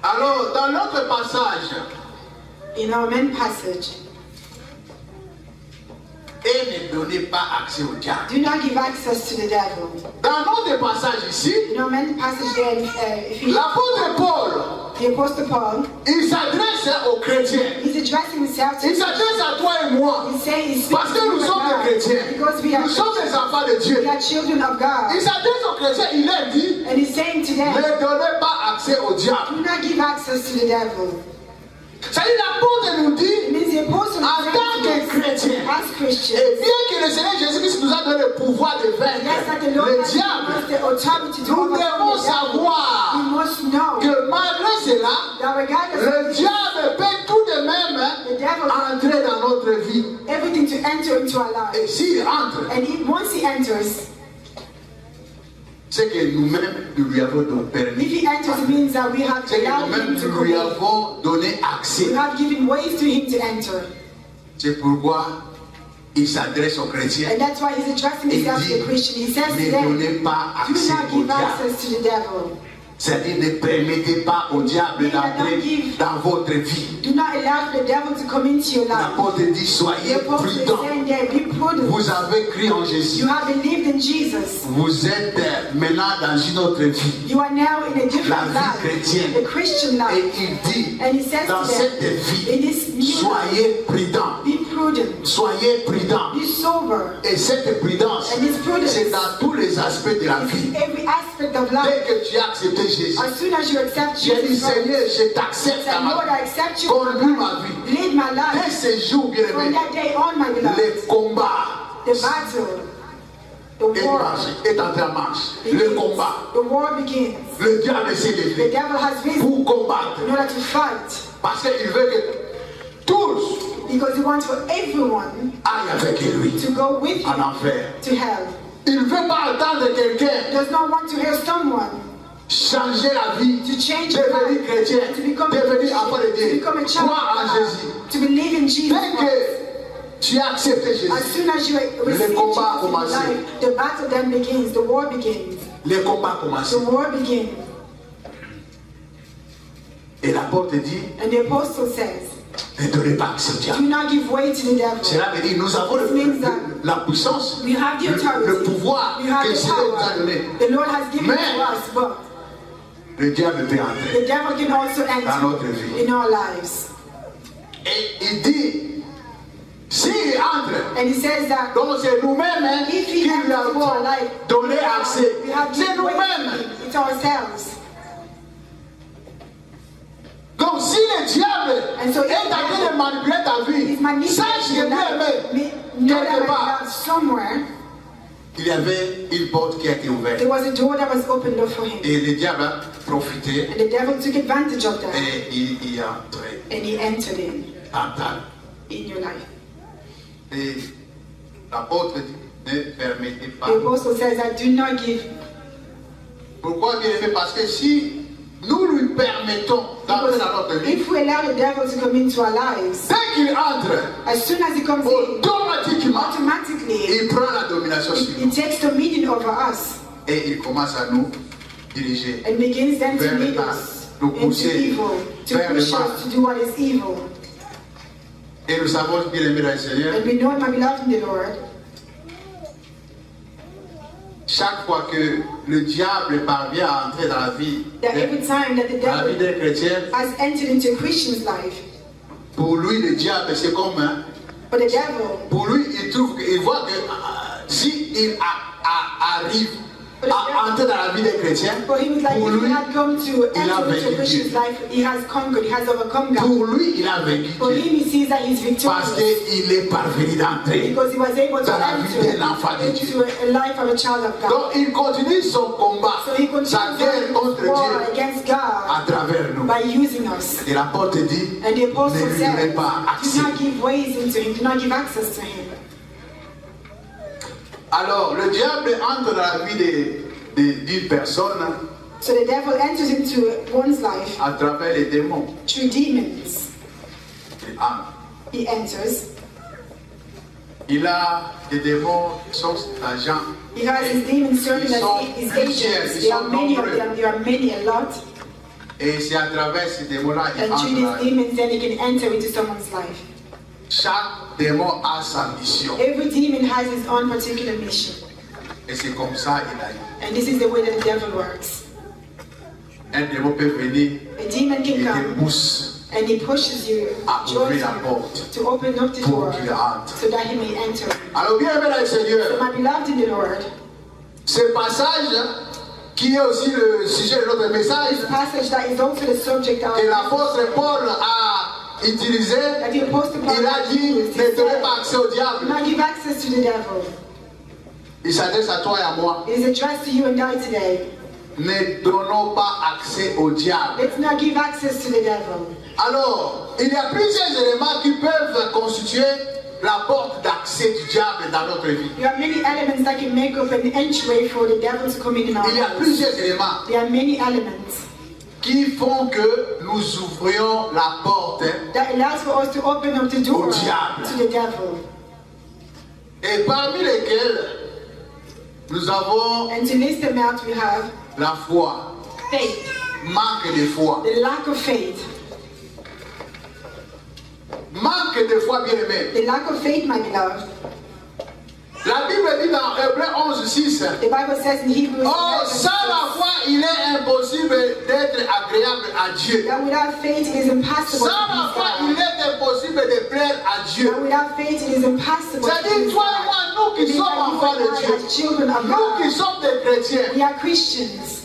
Alors, dans l'autre passage, In our main passage, et ne donnez pas accès au diable. do not give access to the devil. Dans notre passage ici, In our main passage there in Ephesians, l'apôtre Paul, the Apostle Paul, il s'adresse aux chrétiens. he's addressing himself to Il s'adresse à toi et moi. He's saying he's Parce que nous sommes des chrétiens. because we are Nous sommes des enfants de Dieu. we are children of God. Il s'adresse aux chrétiens. Il leur dit, And he's saying to them, ne donnez pas accès au diable. do not give access to the devil. C'est-à-dire l'apôtre nous dit, It means the apostle en is tant que saying to us, chrétien, as Christians, et bien que le Seigneur Jésus-Christ nous a donné le pouvoir de yes, that the vaincre Lord le has given us diable, the authority to nous overcome devons the devil. We savoir must know que malgré cela, that regardless le of diable peut tout de même the devil entrer dans notre vie. everything to enter into our life. Et s'il entre, And once he enters, c'est que nous-mêmes nous lui avons donc if permis. he enters, it means that we have C'est que allowed nous-mêmes him to nous come lui in. avons donné We accès. have given ways to him to enter. C'est pourquoi il s'adresse aux chrétiens. And that's why he's addressing Il himself to dit, the Christian. He says to ne them, donnez pas do accès not au give diable. access to the devil. C'est-à-dire ne permettez pas au diable d'entrer dans votre vie. Do not allow the devil to come into your life. L'apôtre dit, The soyez apostle is prudents. saying there, be prudent. Vous avez cru en Jésus. You have believed in Jesus. Vous êtes maintenant dans une autre vie. You are now in a La different vie life, chrétienne. the Christian Et life. il dit, And he says dans to cette them, in vie, this new life, soyez prudents. be prudent, Soyez prudents. be sober. Et cette prudence, And this prudence, c'est dans tous les aspects de la vie. every aspect of Dès life. que tu as accepté Jésus, As soon as you accept j'ai dit, Jesus Christ, Seigneur, je t'accepte say, dans ma Lord, vie. I accept you. Conduis ma vie. Lead my Dès life. ces jours, bien From aimé, that day on, my beloved, le combat the battle, the est war, est entré en marche. Le begins. combat. The war begins. Le diable s'est The levé devil has risen pour combattre. in order to fight Parce qu'il veut que tous because he wants for everyone aillent avec lui to go with en him enfer. to hell. Il ne veut pas attendre He quelqu'un does not want to hear someone changer la vie, to change his devenir life, chrétien, to become a devenir Christian, enfant de to Dieu, become a child croire en of Jésus. God, to believe in Jesus Dès Christ. que tu as accepté As Jésus, soon as you receive Jesus in combat a your commencé. life, the battle then begins, the war begins. le combat a commencé. The war begins. Et l'apôtre dit, And the apostle says, ne donnez pas accès au do diable. not give way to the devil. Cela veut dire, nous avons la puissance, We have the authority. le pouvoir We have que le the Seigneur nous a power. donné. The Lord has given Mais- it to us, but Le diable peut entrer. the devil can also Dans notre vie. enter in our lives. Et il dit, s'il entre, And he says that donc c'est nous-mêmes hein, if qui he enters lui into our avons life, donné accès. we have C'est given way to nous-mêmes. him. It's ourselves. Donc si le diable And so if est en train de manipuler ta He's vie, sache que manipulating your bien aimé, life. Know that quelque my part, love somewhere il y avait une porte qui a été ouverte. there was a door that was opened up for him. Et le diable a profité And the devil took advantage of that. et il y a entré And he entered in your life. Et l'apôtre dit, ne permettez pas. The apostle says that do not give. Pourquoi bien aimé? Parce que si nous lui permettons d'entrer dans notre vie, If we allow the devil to come into our lives, dès qu'il entre, as soon as he comes in, automatiquement, automatically il prend la domination sur he nous. takes dominion over us Et il commence à nous diriger and begins then to vers le lead mal, us nous into pousser evil, to vers le push mal. us to do what is evil. Et nous savons bien aimé dans le Seigneur, And we know, my beloved in the Lord, chaque fois que le diable parvient à entrer dans la vie, that every time that the dans la vie devil d'un chrétien, has entered into a Christian's life, pour lui le diable c'est comme but the devil, pour lui il trouve qu'il voit que si il arrive à entrer dans la vie des chrétiens, for him, it's like pour if he lui, had come to il a enter into a vaincu Christian's Dieu. life, he has conquered, he has overcome God. Pour lui, il a vaincu For Dieu. him, he sees that he's Parce victorious qu'il est parvenu d'entrer because he was able to dans la vie enter d'un enfant de Dieu. into a life of a child of God. Donc il continue son combat, So he continues sa guerre contre his war Dieu against God à travers nous. by using us. Et l'apôtre dit, And the apostle ne lui says, donnez pas do accès. not give ways into him, do not give access to him. Alors le diable entre dans la vie d'une personne So the devil enters into one's life à travers les démons. through demons. Il entre. He enters. Il a des démons qui sont agents. He has his demons serving Ils sont as his plusieurs, agents. ils There are sont many of nombreux. them. There are many, a lot. Et c'est à travers ces démons-là qu'il And entre. through dans la these vie. demons, then he can enter into someone's life. Chaque démon a sa mission. Every demon has his own particular mission. Et c'est comme ça qu'il a eu. And this is the way that the devil works. Un démon peut venir A demon et can te come pousse and he pushes you, à draws ouvrir la you porte to open up the pour door qu'il entre. so that he may enter. Alors bien aimé dans le So Seigneur, my beloved in the Lord, ce passage qui est aussi le sujet de notre message, this passage that is also the subject of que l'apôtre Paul a utilisé, that the apostle Paul il a dit, used, he ne donnez said, pas accès au do diable. not give access to the devil. Il s'adresse à toi et à moi. It is addressed to you and I today. Ne donnons pas accès au diable. Let's not give access to the devil. Alors, il y a plusieurs éléments qui peuvent constituer la porte d'accès du diable dans notre vie. There are many elements that can make up an entryway for the devil to come in our Il y a lives. plusieurs éléments There are many elements qui font que nous ouvrions la porte that allows for us to open up the door Au diable. to the devil. et parmi lesquels nous avons And to list them out, we have la foi, faith, manque de foi. the lack of faith. Manque de foi, bien aimé. The lack of faith, my beloved. La Bible dit dans Hébreux 11:6, The Bible says in Hebrews oh, 11, sans la foi, il est impossible d'être agréable à Dieu. that without faith it is impossible Sans la foi, to il please God. est impossible de plaire à Dieu. That without faith it is impossible to C'est-à-dire, please toi et God. moi, nous qui It means sommes that you enfants and de I, Dieu, as children of nous qui God, sommes des chrétiens, we are Christians.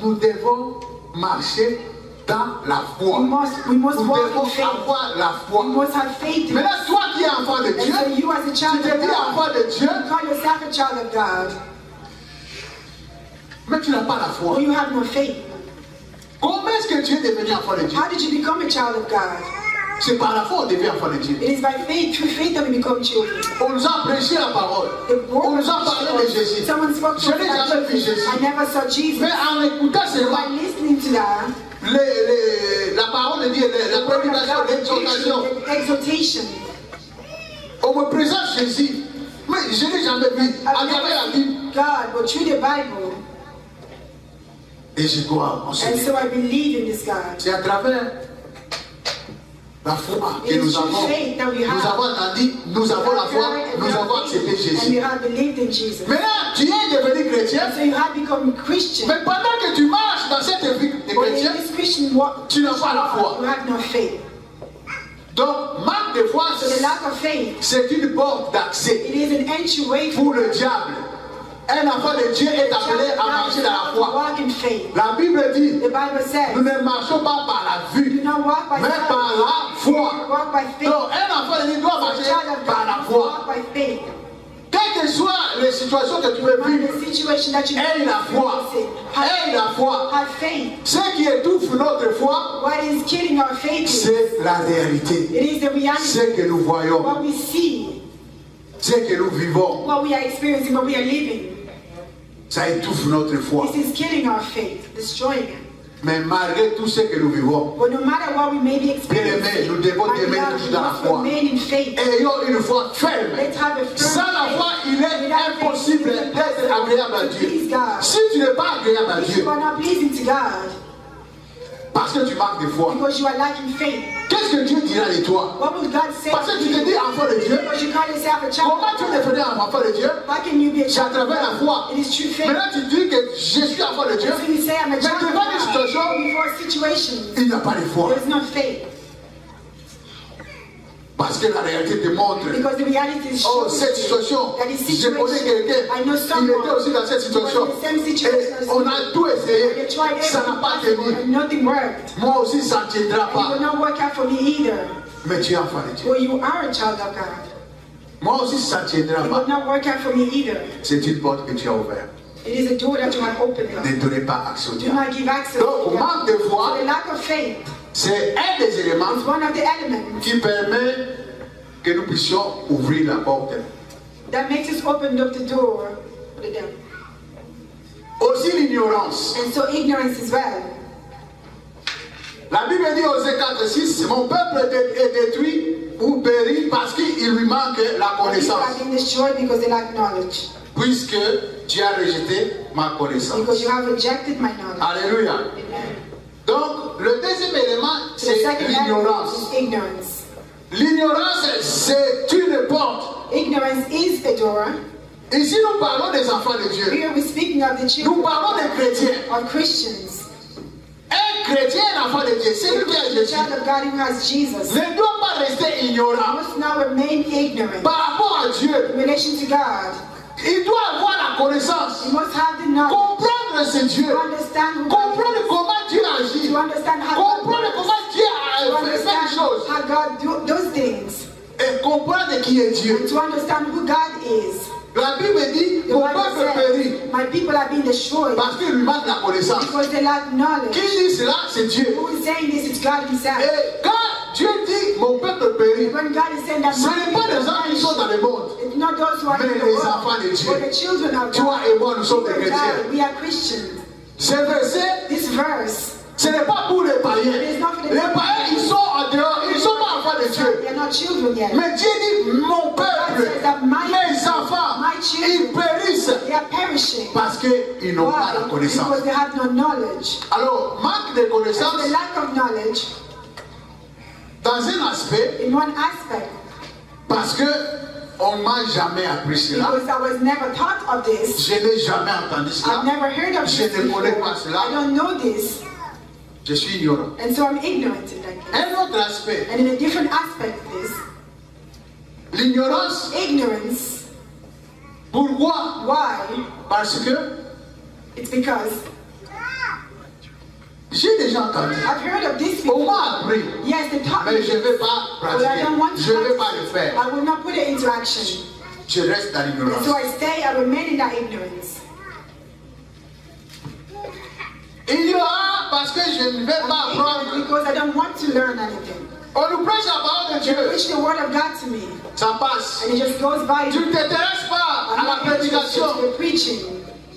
nous devons marcher dans la foi. We must Nous walk devons in faith. avoir la foi. We must have faith in Maintenant, us. toi qui es enfant de And Dieu, so you as a tu child te of dis enfant God, de Dieu, you call yourself a child of God, mais tu n'as pas la foi. or you have no faith. Comment est-ce que tu es devenu enfant de Dieu? How did you become a child of God? C'est par la foi qu'on devient enfant de Dieu. It is by faith, through faith that we become children. On nous a prêché la parole. The word On nous a was parlé de preached. Jésus. Someone spoke to Je us n'ai about jamais vu Jesus. Jésus. I never saw Jesus. Mais en écoutant By seulement listening to that, la parole de Dieu, la the word of prédication, God, l'exhortation, the exhortation. on me présente Jésus. Mais je n'ai jamais vu à I've travers la never Bible. seen God, but through the Bible, Et je crois en ce And Dieu. so I believe in this God. C'est à travers la foi que It is nous through avons. faith that we have. Nous avons entendu, nous avons la foi, And nous we have avons accepté faith, and we Jésus. have believed in Jesus. Maintenant, tu es devenu chrétien, So you have become Christian. mais pendant que tu marches dans cette vie de But in chrétien, this Christian walk, tu n'as pas la foi. you have no faith. Donc, manque de foi, So the lack of faith, c'est une porte d'accès it is an entryway pour for le diable. Un enfant de Dieu est appelé à marcher dans la foi. walk in faith. La Bible dit, The Bible says, nous ne marchons pas par la vue, do not walk by mais sight, par la foi. walk by faith. Donc, un enfant de Dieu doit So a marcher child of par la God must foi. walk by faith. Quelles que soient les situations que tu veux Find vivre, the situation that you aie la foi. Aie la foi. have faith. Ce qui étouffe notre foi, What is killing our faith is, c'est la réalité. it is the reality, Ce que nous voyons, what we see, ce que nous vivons, what we are experiencing, what we are living. ça étouffe notre foi. This is killing our faith, destroying it. Mais malgré tout ce que nous vivons, But no matter what we may be bien-aimés, experiencing, nous devons my demeurer beloved, toujours we dans la must foi. remain in faith. Ayons une foi ferme. Let's have a firm Sans la faith. foi, il est impossible d'être agréable à Dieu. Si tu n'es pas agréable à If Dieu, you are not pleasing to God, parce que tu manques de foi, because you are lacking faith, qu'est-ce que Dieu dira de toi? what will God say? Parce que tu te dis enfant de Dieu. Because you call yourself a child. Comment tu devenais un enfant de Dieu? How can you be a C'est à child? travers la foi. It is true faith. Maintenant tu dis que je suis enfant de Dieu, So you say I'm a mais child of devant une God. situation, Before situations, il n'y a pas de foi. there is no faith. Parce que la réalité te montre, Because the reality is oh, showing cette situation, that this je connais situation, quelqu'un, I know il someone était aussi dans cette situation. who was in the same situation Et as on me. a tout They essayé, tried ça n'a pas everything tenu. and nothing worked. Moi aussi, ça ne tiendra It pas. will not work out for me either. Mais tu es enfant de Dieu. Well, you are a child of God. Moi aussi, ça ne tiendra It pas. will not work out for me either. C'est une porte que tu as ouverte. It is a door that you have opened up. Ne donnez pas accès au Do diable. not give access Donc, to God. manque de foi, So the lack of faith c'est un des éléments is one of the elements qui permet que nous puissions ouvrir la porte. that makes us open up the door for the devil. Aussi l'ignorance. And so ignorance as well. La Bible dit aux 4:6, mon peuple est détruit ou périt parce qu'il lui manque la People connaissance. are being destroyed because they lack knowledge. Puisque tu as rejeté ma connaissance. Because you have rejected my knowledge. Alléluia. Amen. Donc, le deuxième élément, So the c'est second element l'ignorance. is ignorance. L'ignorance, c'est une porte. Ignorance is a door. Ici, nous parlons des enfants de Dieu. Here we're speaking of the Nous children parlons des chrétiens. of Christians. Un chrétien, un enfant de Dieu, c'est lui qui a The Jésus. child of God who has Jesus Ne doit pas rester ignorant must not remain ignorant par rapport à Dieu. in relation to God. Il doit avoir la connaissance. You must have the knowledge Comprendre ce Dieu. to understand who God Comprendre is, comment Dieu agit. to understand how God Comprendre works, comment Dieu to a fait understand des choses. how God does things, Et comprendre qui est Dieu. and to understand who God is. La Bible dit, The mon Bible peuple périt says, my people are being destroyed parce qu'il lui manque la connaissance. because they lack knowledge. Qui dit cela, c'est Dieu. Who is saying this? It's God himself. Et quand Dieu dit, mon peuple périt, When God is saying that ce n'est pas les gens qui sont dans le monde. it's not those who are Mais in the les world, enfants de Dieu. but the children of Toi God. et moi, nous sommes des You and chrétiens. I, we are Christians. Ce verset, This verse, ce n'est pas pour les païens. Les païens, ils sont en dehors, ils ne sont pas enfants de Dieu. they are not children yet. Mais Dieu dit, mon peuple, mes enfants, ils périssent They are perishing. parce qu'ils n'ont pas la Why? connaissance. Because they have no knowledge. Alors, manque de So connaissance, the lack of knowledge, dans un aspect, in one aspect, parce que on ne m'a jamais appris cela. because I was never taught of this. Je n'ai jamais entendu I've cela. never heard of Je this ne before. connais pas cela. I don't know this, Je suis ignorant. and so I'm ignorant in that case. Un autre aspect, And in a different aspect of this, l'ignorance. ignorance, Pourquoi? why? Parce que It's because j'ai déjà entendu. I've heard of this On before. m'a appris, Yes, they taught me mais je ne this, vais pas but I pratiquer. don't want to Je ne vais pas practice le it. faire. I will not put it into action. Je reste dans And l'ignorance. so I stay, I remain in that ignorance. Il y aura parce que je ne vais pas I'm ignorant apprendre. because I don't want to learn anything. On nous prêche la parole de Dieu. Preach the word of God to me, Ça passe. and it just goes by. Tu ne t'intéresses pas à I'm la not interested prédication. in the preaching.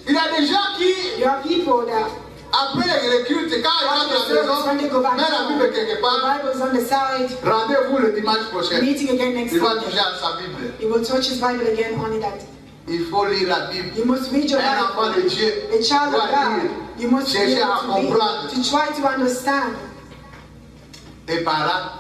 Il y a des gens qui, There are people that après les cultes, quand ils rentrent à la maison, when they go back mettent la Bible quelque the part. Bible is on the side, Rendez-vous le dimanche prochain. meeting again next Il va Sunday. toucher à sa Bible. He will touch his Bible again only that. il faut lire la Bible. You must read your Un enfant de Bible. Dieu A child doit of God. lire, You must be chercher à able to comprendre. read, to try to understand. Et par là,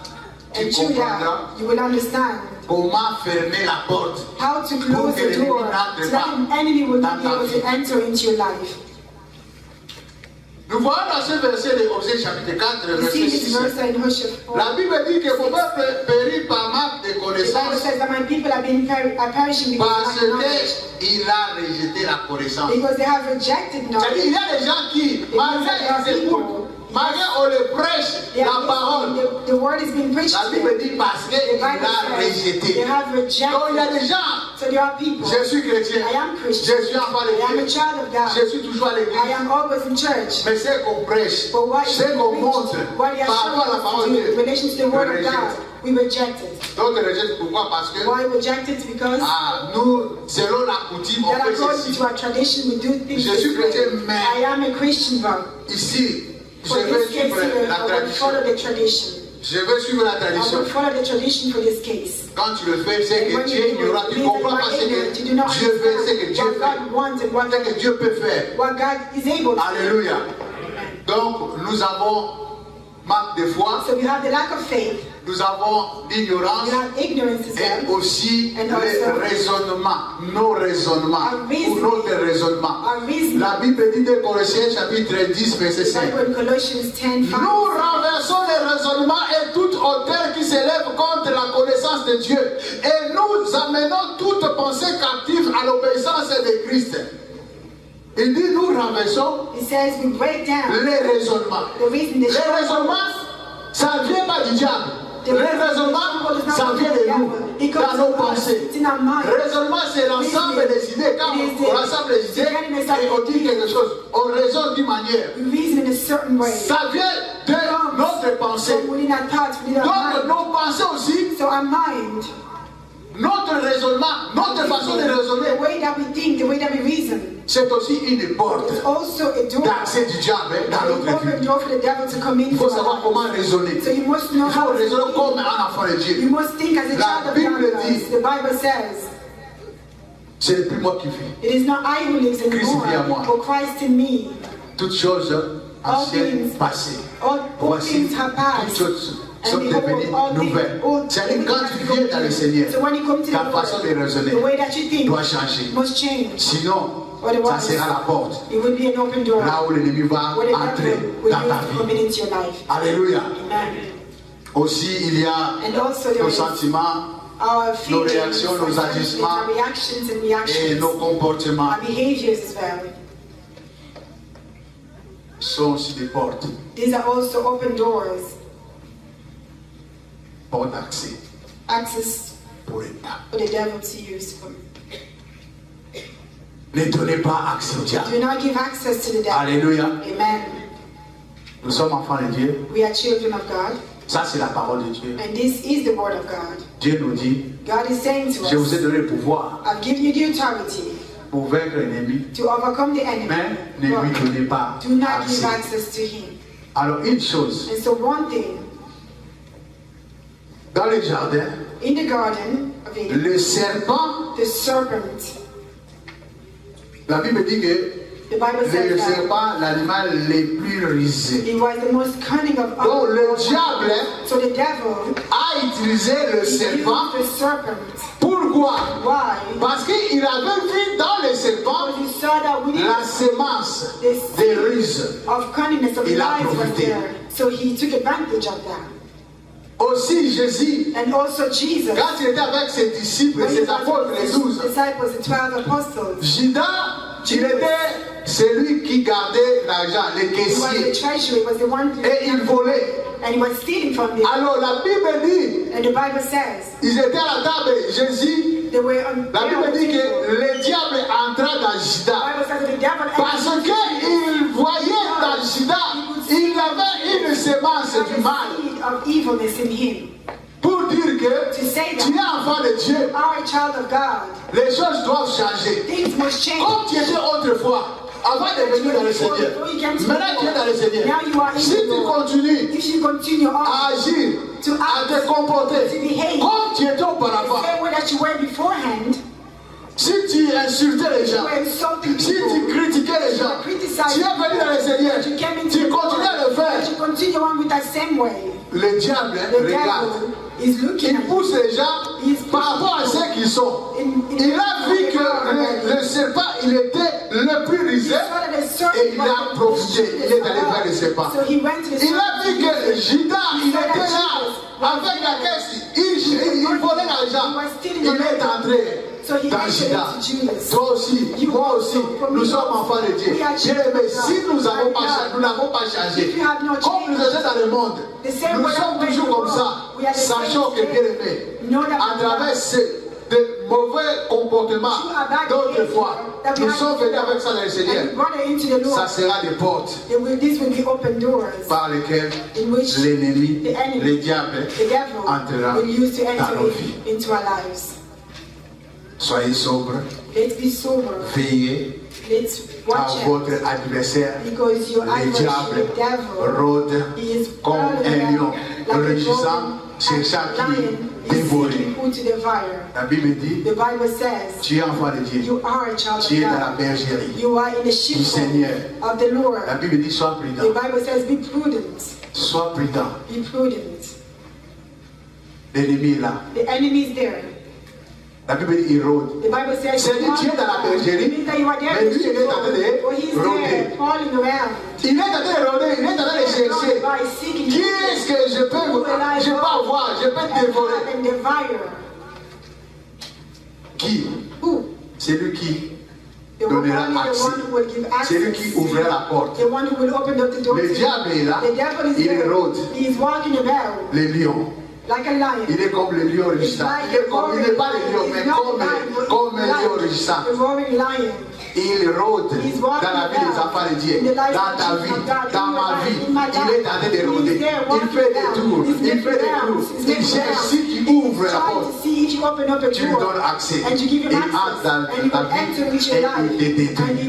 tu And through comprendras that, you will understand comment fermer la porte. how to close the door so that an enemy will not be able to enter into your life. Nous voyons dans ce verset de Osée chapitre 4, You verset see this 6. verse in Hosea 4. La Bible dit que mon peuple périt par manque de The Bible connaissance says that my people are perishing because parce of lack of knowledge. qu'il a rejeté la connaissance. Because they have rejected C'est-à-dire, il y knowledge. a des gens qui, malgré qu'ils écoutent, malgré on les prêche They la are parole, listening, the word is being preached la to Bible them. dit parce The qu'il Bible a says rejeté. they have Donc il y a rejected. des gens, So there are people. je suis chrétien, I am Christian. je suis enfant de I am a Dieu, child of God. je suis toujours à I l'église. am always in church. Mais c'est qu'on prêche, But what c'est qu'on montre what he has par rapport à la shown us parole to de do in Dieu. relation to the word of Je God, rejette. we reject it. D'autres rejettent pourquoi? Parce que Why reject it? Because nous, selon la coutume, on that fait according ceci. to our tradition, we do things Je suis this way. chrétien, mais I am a Christian, but Ici, je for vais this case suivre here, la I will tradition. follow the tradition. Je vais suivre la I tradition. will follow the tradition for this case. Quand tu le fais, c'est And que when tu you es do ignorant, it, tu it ne means comprends that pas you ce are ignorant. You do que not Dieu fait, ce que understand Dieu what fait, God wants and ce que Dieu peut faire. what God is able to do. Alléluia. Donc, nous avons manque de foi, So we have the lack of faith, nous avons l'ignorance we have ignorance as et well. aussi And le also raisonnement, nos raisonnements, our reasoning. ou notre raisonnement. Our reasoning. La Bible dit de Colossiens chapitre 10, verset The 5. Bible in Colossians 10:5. Nous renversons les raisonnements et toute hauteur qui s'élève contre la connaissance de Dieu. Et nous amenons toute pensée captive à l'obéissance de Christ. Il dit nous renversons It says we break down les raisonnements. the reason the Les raisonnements, ça ne vient pas du diable. Les raisonnements, ça vient de nous, dans nos pensées. Raisonnement, c'est l'ensemble des idées. Quand on rassemble les idées et on dit quelque chose, on raisonne d'une manière. we reason in a certain way. Ça vient de notre pensée. So within our thoughts, within our Donc mind. nos pensées aussi, So our mind, notre raisonnement, notre façon de the raisonner, way that we think, the way that we reason, c'est aussi une porte is also a door. d'accès du diable dans An notre open vie. door for the devil to come in. Il faut savoir comment raisonner. So you must know Il faut how to raisonner think. comme un enfant de Dieu. You must think as a La child of Bible God dit- does. The Bible says, Ce n'est plus moi qui vis. it is not I who lives Christ vit en moi. anymore, but Christ in me. Toutes choses anciennes, things- passées. All Voici, things have toutes passed. choses sont And behold, devenues all things- nouvelles. all C'est-à-dire things quand have tu become viens dans le new. Seigneur, So when you come to ta the façon de Lord, raisonner the way that you think doit changer. must change. Sinon, ça Otherwise, sera la porte it will be an open door là où l'ennemi va where the entrer devil will dans ta use to come vie. into your life. Alléluia. Amen. Aussi, il y a And also there nos is sentiments our feelings, réactions, nos our agissements our reactions and et reactions, nos comportements our behaviors as well. sont aussi des portes, These are also open doors, portes d'accès access pour le diable. for the devil to use. Ne donnez pas accès au diable. Do not give access to the devil. Alléluia. Amen. Nous sommes enfants de Dieu. We are children of God, Ça, c'est la parole de Dieu. and this is the word of God. Dieu nous dit, God is saying to je vous ai us, donné le pouvoir I've given you the authority pour vaincre l'ennemi, to overcome the enemy. mais ne lui But donnez pas do not give accès. access to him. Alors, une chose, And so one thing, dans le jardin, in the garden of Eden, le serpent, the serpent, la Bible dit que the Bible le says that serpent, l'animal le plus rusé. he was the most cunning of all. Donc, le diable So the devil a utilisé le serpent. used the serpent. Pourquoi? Why? Parce qu'il avait vu dans le serpent Because he saw that within la sémence the des seed ruses. of cunningness of Il a lies was profité. there. So he took advantage of that. Aussi, Jésus, And also Jesus, quand il était avec ses disciples, when he ses was apôtres, with les his 12, disciples, the 12 apostles, Judas, il était celui qui gardait l'argent, le he was the caissier, treasurer, was the one et il volait. and he was stealing from them. Alors la Bible dit, And the Bible says ils étaient à la table, Jésus, they were on la Bible dit que le diable entra dans The Judas. Bible says that the devil Parce qu'il voyait dans Judas, il avait une sémence had du a mal. seed of evilness in him. Pour dire que To say tu es that enfant de Dieu, you are a child of God, les choses doivent changer. things must change. Comme tu étais autrefois, avant de venir dans le Seigneur. Maintenant tu es dans le Seigneur. Now you are in Si the tu Lord. continues If you continue on à agir, to à act, te comporter to behave comme tu étais the auparavant, same way that you were beforehand, Si tu insultais les gens, si tu critiquais les gens, tu es venu dans le Seigneur, tu continues à le faire. Le diable regarde. Il pousse les gens par rapport à ce qu'ils sont. Il a vu que le serpent, il était le plus risé et il a profité. Il est allé vers le serpent. Il a vu que Judas, il était là avec la caisse. Il volait l'argent. Il est entré dans Judas. Toi aussi, moi aussi, nous sommes enfants de Dieu. Mais si nous n'avons pas changé, comme nous étions dans le monde, nous sommes toujours comme ça. Sachant que bien aimé, à travers de mauvais comportements d'autrefois, nous sommes venus avec ça dans le Seigneur. Ça sera des portes par lesquelles l'ennemi, le diable, entrera dans nos vies. Soyez sobres, veillez, car votre adversaire, le diable, rôde comme un lion, rugissant, cherchant qui dévorer. La Bible dit, tu es enfant de Dieu, tu es dans la bergerie du Seigneur. La Bible dit, sois prudent. Sois prudent. L'ennemi est là. La Bible dit, il rôde. C'est-à-dire, tu es dans la bergerie, mais lui, il est en train de rôder. Il est en train de rôder, il est en train de chercher. Qui est-ce que je peux avoir, je peux dévorer? Qui? C'est lui qui donnera accès. C'est lui qui ouvrira la porte. Le diable est là, il rôde. Le lion. Il est comme le lion rugissant. Il n'est pas le lion, mais comme le lion rugissant. Il rôde dans la vie des enfants de Dieu, dans ta vie, dans ma vie. Il est en train de rôder. Il fait des tours, il cherche. Si tu ouvres la porte, tu lui donnes accès. Il entre dans ta vie et il te détruit.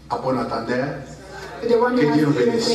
À bon entendeur, que Dieu nous bénisse.